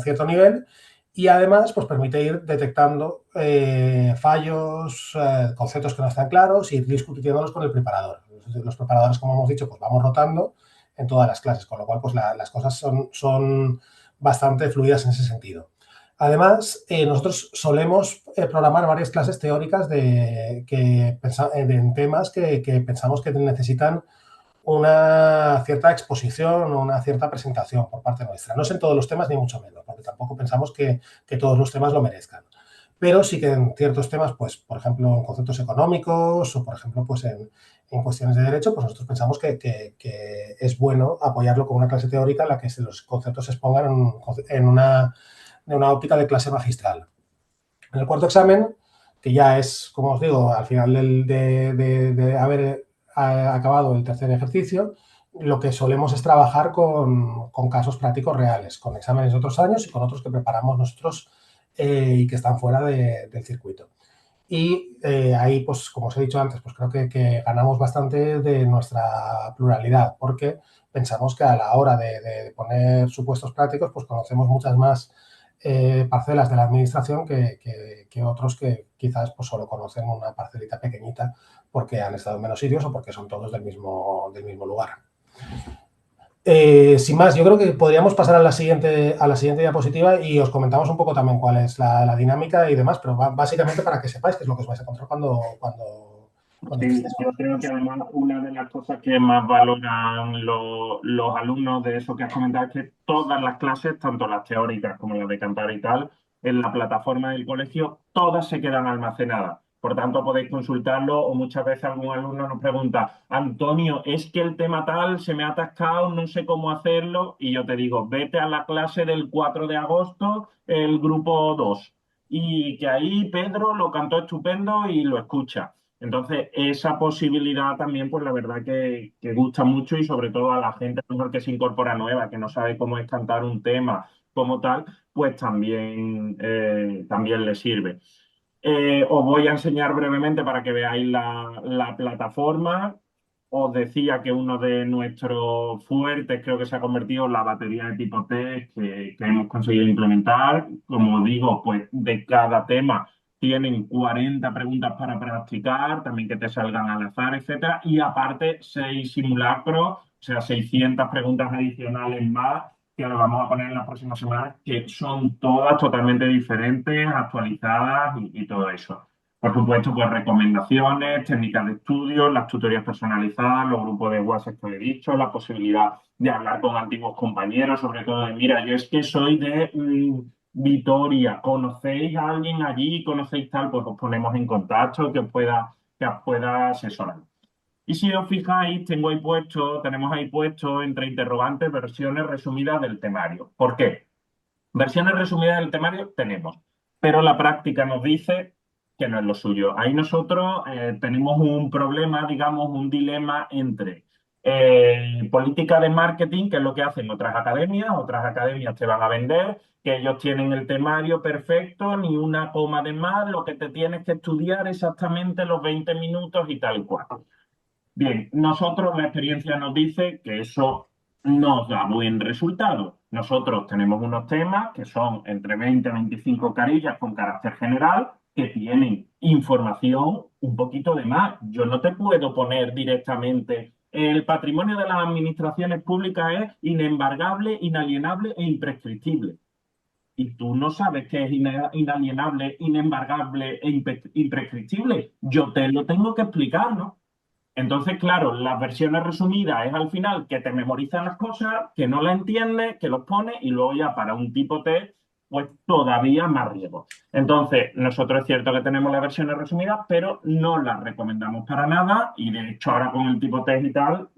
cierto nivel y además pues permite ir detectando fallos, conceptos que no están claros y ir discutiéndolos con el preparador. Los preparadores, como hemos dicho, pues vamos rotando en todas las clases, con lo cual pues las cosas son bastante fluidas en ese sentido. Además, nosotros solemos programar varias clases teóricas en temas que pensamos que necesitan una cierta exposición o una cierta presentación por parte nuestra. No es en todos los temas ni mucho menos, porque tampoco pensamos que todos los temas lo merezcan. Pero sí que en ciertos temas, pues, por ejemplo, en conceptos económicos o, por ejemplo, pues en cuestiones de derecho, pues nosotros pensamos que es bueno apoyarlo con una clase teórica en la que los conceptos se expongan en una óptica de clase magistral. En el cuarto examen, que ya es, como os digo, al final de haber acabado el tercer ejercicio, lo que solemos es trabajar con casos prácticos reales, con exámenes de otros años y con otros que preparamos nosotros y que están fuera del circuito. Y ahí, pues, como os he dicho antes, pues creo que ganamos bastante de nuestra pluralidad, porque pensamos que a la hora de poner supuestos prácticos, pues conocemos muchas más parcelas de la administración que otros que quizás pues, solo conocen una parcelita pequeñita porque han estado en menos sitios o porque son todos del mismo lugar. Sin más, yo creo que podríamos pasar a la siguiente diapositiva y os comentamos un poco también cuál es la dinámica y demás, pero básicamente para que sepáis qué es lo que os vais a encontrar cuando Sí, estéis con yo creo que nosotros. además una de las cosas que más valoran los alumnos de eso que has comentado es que todas las clases, tanto las teóricas como las de cantar y tal, en la plataforma del colegio, todas se quedan almacenadas. Por tanto, podéis consultarlo o muchas veces algún alumno nos pregunta, Antonio, es que el tema tal se me ha atascado, no sé cómo hacerlo, y yo te digo, vete a la clase del 4 de agosto, el grupo 2 y que ahí Pedro lo cantó estupendo y lo escucha. Entonces, esa posibilidad también, pues la verdad que gusta mucho y sobre todo a la gente a lo mejor que se incorpora nueva, que no sabe cómo es cantar un tema como tal, pues también le sirve. Os voy a enseñar brevemente para que veáis la plataforma. Os decía que uno de nuestros fuertes creo que se ha convertido en la batería de tipo test que hemos conseguido implementar. Como digo, pues de cada tema tienen 40 preguntas para practicar, también que te salgan al azar, etcétera. Y aparte, 6 simulacros, o sea, 600 preguntas adicionales más que lo vamos a poner en las próximas semanas, que son todas totalmente diferentes, actualizadas y todo eso. Por supuesto, pues recomendaciones, técnicas de estudio, las tutorías personalizadas, los grupos de WhatsApp que he dicho, la posibilidad de hablar con antiguos compañeros, sobre todo de, mira, yo es que soy de Vitoria, ¿conocéis a alguien allí? ¿Conocéis tal? Pues os ponemos en contacto que os pueda asesorar. Y si os fijáis, tenemos ahí puesto entre interrogantes versiones resumidas del temario. ¿Por qué? Versiones resumidas del temario tenemos, pero la práctica nos dice que no es lo suyo. Ahí nosotros tenemos un problema, digamos, un dilema entre política de marketing, que es lo que hacen otras academias te van a vender, que ellos tienen el temario perfecto, ni una coma de más, lo que te tienes que estudiar exactamente los 20 minutos y tal y cual. Bien, nosotros la experiencia nos dice que eso nos da buen resultado. Nosotros tenemos unos temas que son entre 20 y 25 carillas con carácter general que tienen información un poquito de más. Yo no te puedo poner directamente el patrimonio de las administraciones públicas es inembargable, inalienable e imprescriptible. y tú no sabes qué es inalienable, inembargable e imprescriptible. Yo te lo tengo que explicar, ¿no? Entonces, claro, las versiones resumidas es al final que te memorizan las cosas, que no las entiendes, que los pones y luego ya para un tipo test, pues todavía más riesgo. Entonces, nosotros es cierto que tenemos las versiones resumidas, pero no las recomendamos para nada y de hecho ahora con el tipo test y tal,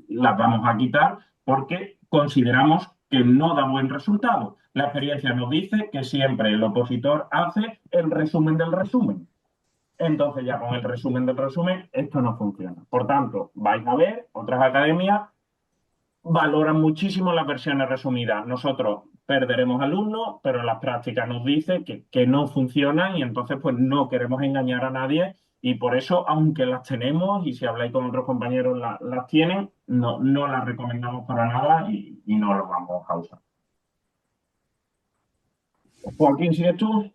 las vamos a quitar porque consideramos que no da buen resultado. La experiencia nos dice que siempre el opositor hace el resumen del resumen. Entonces ya con el resumen del resumen esto no funciona. Por tanto, vais a ver, otras academias valoran muchísimo las versiones resumidas. Nosotros perderemos alumnos, pero las prácticas nos dicen que no funcionan y entonces pues no queremos engañar a nadie y por eso, aunque las tenemos y si habláis con otros compañeros las tienen, no las recomendamos para nada y no las vamos a usar. Joaquín, ¿sigues tú?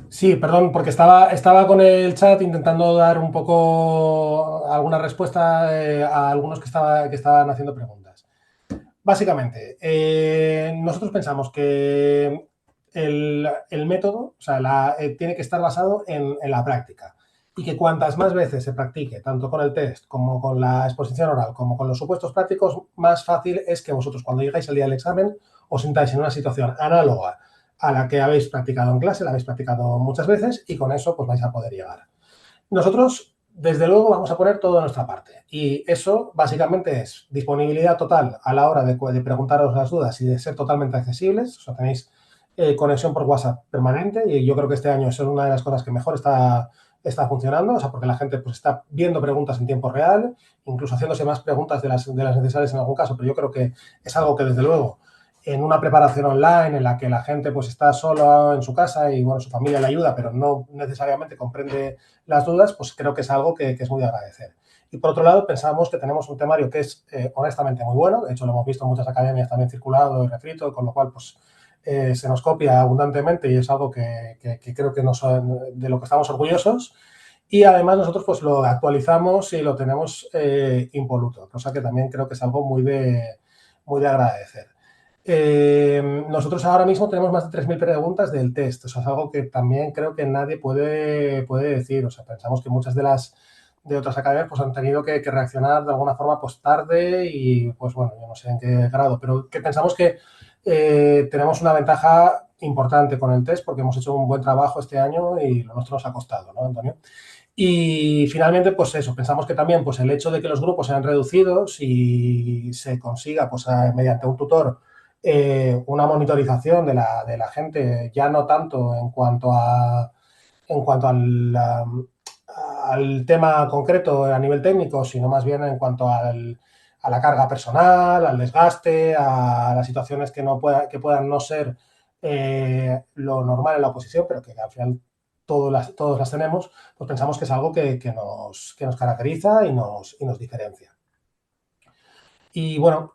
Sí, perdón, porque estaba con el chat intentando dar un poco alguna respuesta a algunos que estaban haciendo preguntas. Básicamente, nosotros pensamos que el método, o sea, tiene que estar basado en la práctica y que cuantas más veces se practique, tanto con el test como con la exposición oral, como con los supuestos prácticos, más fácil es que vosotros cuando llegáis al día del examen os sintáis en una situación análoga a la que habéis practicado en clase, la habéis practicado muchas veces y con eso pues vais a poder llegar. Nosotros, desde luego, vamos a poner todo de nuestra parte y eso básicamente es disponibilidad total a la hora de preguntaros las dudas y de ser totalmente accesibles. O sea, tenéis conexión por WhatsApp permanente y yo creo que este año eso es una de las cosas que mejor está funcionando, o sea, porque la gente pues está viendo preguntas en tiempo real, incluso haciéndose más preguntas de las necesarias en algún caso, pero yo creo que es algo que desde luego en una preparación online en la que la gente pues está sola en su casa y bueno, su familia le ayuda, pero no necesariamente comprende las dudas, pues creo que es algo que es muy de agradecer. Y por otro lado, pensamos que tenemos un temario que es honestamente muy bueno, de hecho lo hemos visto en muchas academias también circulado y refrito, con lo cual pues se nos copia abundantemente y es algo que creo que de lo que estamos orgullosos. Y además nosotros pues lo actualizamos y lo tenemos impoluto, cosa que también creo que es algo muy de agradecer. Nosotros ahora mismo tenemos más de 3.000 preguntas del test. O sea, es algo que también creo que nadie puede decir. O sea, pensamos que muchas de otras academias pues han tenido que reaccionar de alguna forma pues tarde y pues bueno, yo no sé en qué grado, pero que pensamos que tenemos una ventaja importante con el test porque hemos hecho un buen trabajo este año y lo nuestro nos ha costado, ¿no, Antonio? Y finalmente, pues eso, pensamos que también pues el hecho de que los grupos sean reducidos y se consiga pues mediante un tutor una monitorización de la gente, ya no tanto en cuanto al tema concreto a nivel técnico, sino más bien en cuanto a la carga personal, al desgaste, a las situaciones que puedan no ser lo normal en la oposición, pero que al final todos las tenemos, pues pensamos que es algo que nos caracteriza y nos diferencia. Y bueno,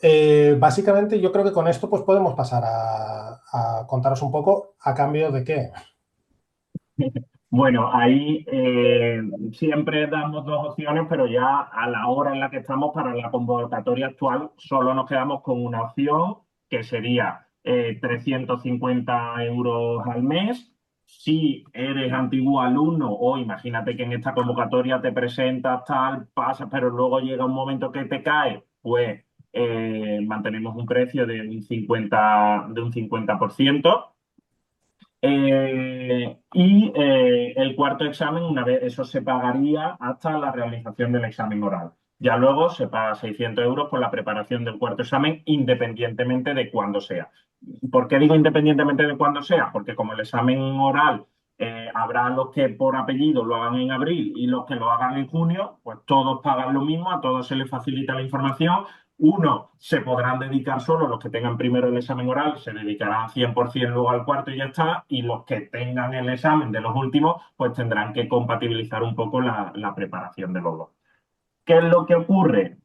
básicamente yo creo que con esto pues podemos pasar a contaros un poco a cambio de qué. Bueno, ahí siempre damos dos opciones, pero ya a la hora en la que estamos para la convocatoria actual solo nos quedamos con una opción que sería 350 euros al mes. Si eres antiguo alumno o imagínate que en esta convocatoria te presentas tal, pasas, pero luego llega un momento que te cae, pues mantenemos un precio de un 50%. El cuarto examen, una vez eso se pagaría hasta la realización del examen oral. Ya luego se paga 600 euros por la preparación del cuarto examen, independientemente de cuándo sea. ¿Por qué digo independientemente de cuándo sea? Porque como el examen oral habrá los que por apellido lo hagan en abril y los que lo hagan en junio, pues todos pagan lo mismo, a todos se les facilita la información. Uno, se podrán dedicar solo, los que tengan primero el examen oral, se dedicarán 100% luego al cuarto y ya está, y los que tengan el examen de los últimos, pues tendrán que compatibilizar un poco la preparación de los dos. ¿Qué es lo que ocurre?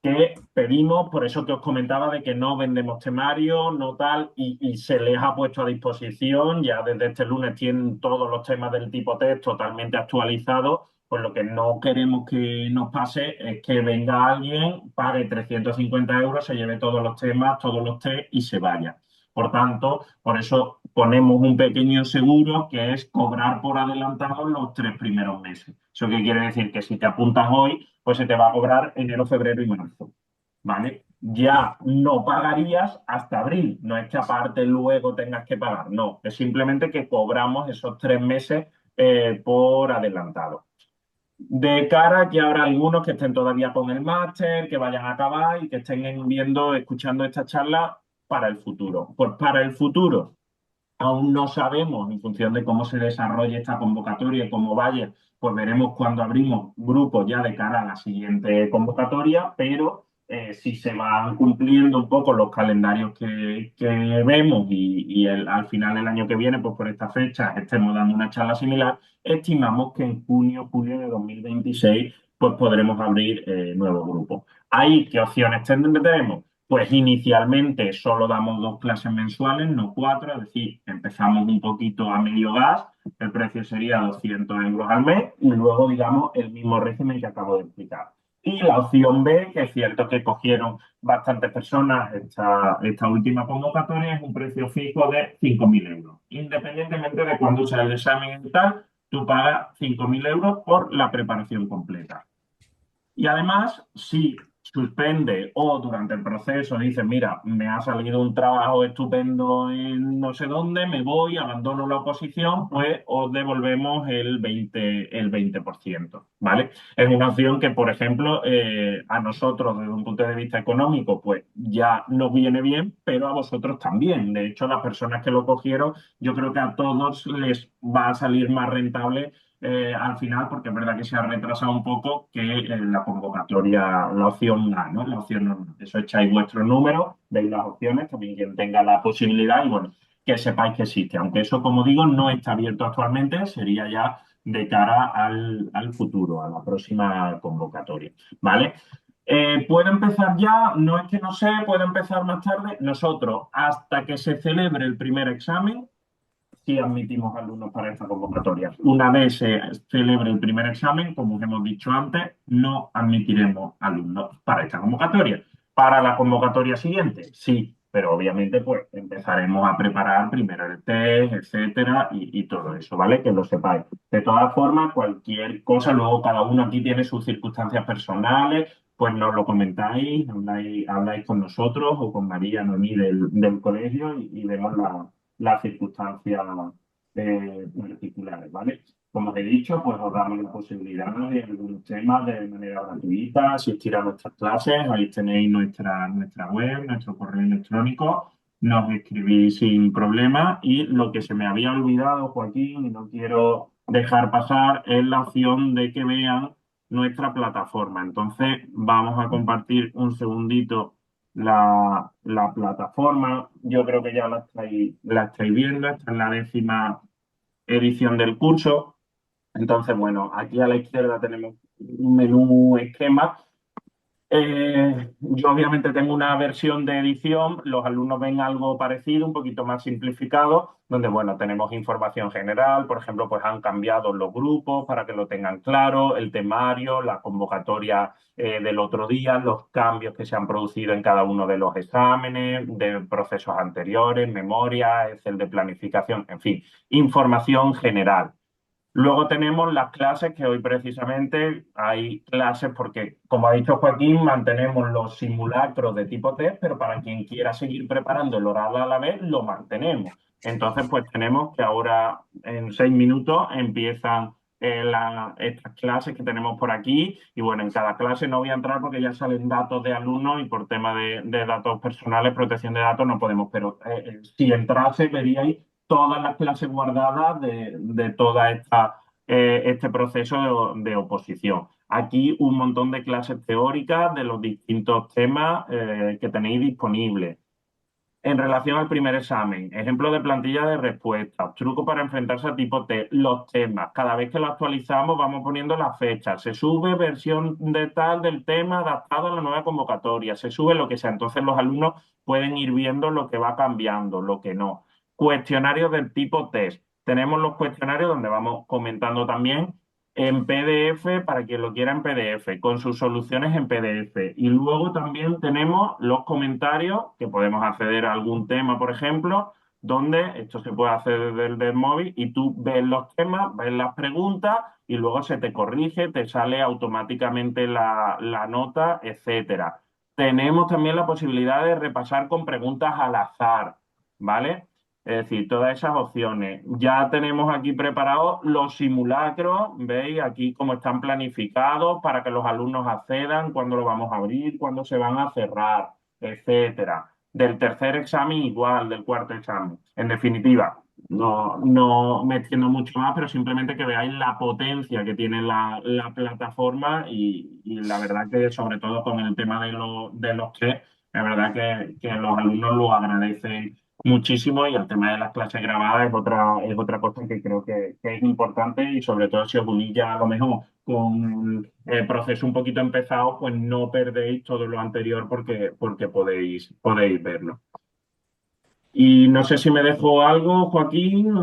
Que pedimos, por eso que os comentaba de que no vendemos temario, no tal, y se les ha puesto a disposición, ya desde este lunes tienen todos los temas del tipo test totalmente actualizados, pues lo que no queremos que nos pase es que venga alguien, pague 350 euros, se lleve todos los temas, todos los test y se vaya. Por tanto, por eso ponemos un pequeño seguro que es cobrar por adelantado los 3 primeros meses. ¿Eso qué quiere decir? Que si te apuntas hoy, pues se te va a cobrar enero, febrero y marzo. ¿Vale? Ya no pagarías hasta abril. No es que aparte luego tengas que pagar, no, es simplemente que cobramos esos 3 meses por adelantado. De cara a que habrá algunos que estén todavía con el máster, que vayan a acabar y que estén viendo, escuchando esta charla para el futuro. Pues para el futuro, aún no sabemos, en función de cómo se desarrolle esta convocatoria y cómo vaya, pues veremos cuando abrimos grupos ya de cara a la siguiente convocatoria, pero si se van cumpliendo un poco los calendarios que vemos al final del año que viene, pues por esta fecha estemos dando una charla similar, estimamos que en junio, julio de 2026, pues podremos abrir nuevos grupos. ¿Ahí qué opciones tendremos? Pues inicialmente solo damos 2 clases mensuales, no 4, es decir, empezamos un poquito a medio gas, el precio sería 200 euros al mes y luego, digamos, el mismo régimen que acabo de explicar. Y la opción B, que es cierto que cogieron bastantes personas esta última convocatoria, es un precio fijo de 5.000 euros. Independientemente de cuándo sea el examen y tal, tú pagas 5.000 euros por la preparación completa. Y además, si suspende o durante el proceso dice, mira, me ha salido un trabajo estupendo en no sé dónde, me voy, abandono la oposición, pues os devolvemos el 20%, ¿vale? Es una opción que, por ejemplo, a nosotros desde un punto de vista económico, pues ya nos viene bien, pero a vosotros también. De hecho, las personas que lo cogieron, yo creo que a todos les va a salir más rentable al final, porque es verdad que se ha retrasado un poco que la convocatoria, la opción A, ¿no? La opción normal. Eso echáis vuestro número, veis las opciones, también quien tenga la posibilidad y bueno, que sepáis que existe. Aunque eso, como digo, no está abierto actualmente, sería ya de cara al futuro, a la próxima convocatoria, ¿vale? ¿Puede empezar ya? No es que no sé, puede empezar más tarde. Nosotros, hasta que se celebre el primer examen, sí admitimos alumnos para esta convocatoria. Una vez se celebre el primer examen, como os hemos dicho antes, no admitiremos alumnos para esta convocatoria. Para la convocatoria siguiente, sí, pero obviamente pues empezaremos a preparar primero el test, etcétera, y todo eso, ¿vale? Que lo sepáis. De todas formas, cualquier cosa, luego cada uno aquí tiene sus circunstancias personales, pues nos lo comentáis, habláis con nosotros o con María Noemí del colegio y vemos las circunstancias particulares, ¿vale? Como os he dicho, pues os damos la posibilidad de algunos temas de manera gratuita, asistir a nuestras clases, ahí tenéis nuestra web, nuestro correo electrónico, nos escribís sin problema y lo que se me había olvidado, Joaquín, y no quiero dejar pasar, es la opción de que vean nuestra plataforma. Entonces, vamos a compartir un segundito la plataforma. Yo creo que ya la estáis viendo. Esta es la 10ª edición del curso. Entonces, bueno, aquí a la izquierda tenemos un menú esquema. Yo obviamente tengo una versión de edición, los alumnos ven algo parecido, un poquito más simplificado, donde, bueno, tenemos información general, por ejemplo, pues han cambiado los grupos para que lo tengan claro, el temario, la convocatoria del otro día, los cambios que se han producido en cada uno de los exámenes, de procesos anteriores, memoria, Excel de planificación, en fin, información general. Luego tenemos las clases, que hoy precisamente hay clases porque, como ha dicho Joaquín, mantenemos los simulacros de tipo test, pero para quien quiera seguir preparando el oral a la vez, lo mantenemos. Entonces, pues tenemos que ahora en 6 minutos empiezan estas clases que tenemos por aquí y bueno, en cada clase no voy a entrar porque ya salen datos de alumnos y por tema de datos personales, protección de datos no podemos, pero si entrase veríais todas las clases guardadas de toda este proceso de oposición. Aquí un montón de clases teóricas de los distintos temas que tenéis disponibles. En relación al primer examen, ejemplo de plantilla de respuestas, truco para enfrentarse a tipo T, los temas. Cada vez que lo actualizamos vamos poniendo la fecha. Se sube versión de tal del tema adaptado a la nueva convocatoria. Se sube lo que sea. Entonces los alumnos pueden ir viendo lo que va cambiando, lo que no. Cuestionarios del tipo test. Tenemos los cuestionarios donde vamos comentando también en PDF para quien lo quiera en PDF, con sus soluciones en PDF. Y luego también tenemos los comentarios, que podemos acceder a algún tema, por ejemplo, donde esto se puede hacer desde el del móvil y tú ves los temas, ves las preguntas y luego se te corrige, te sale automáticamente la nota, etcétera. Tenemos también la posibilidad de repasar con preguntas al azar, ¿vale? Es decir, todas esas opciones. Ya tenemos aquí preparados los simulacros, ¿veis? Aquí cómo están planificados para que los alumnos accedan, cuándo lo vamos a abrir, cuándo se van a cerrar, etcétera. Del tercer examen igual, del cuarto examen. En definitiva, no me extiendo mucho más, pero simplemente que veáis la potencia que tiene la plataforma y la verdad que sobre todo con el tema de los test, la verdad que los alumnos lo agradecen muchísimo y el tema de las clases grabadas es otra cosa que creo que es importante y sobre todo si os unís ya a lo mejor con el proceso un poquito empezado, pues no perdéis todo lo anterior porque podéis verlo. Y no sé si me dejo algo, Joaquín.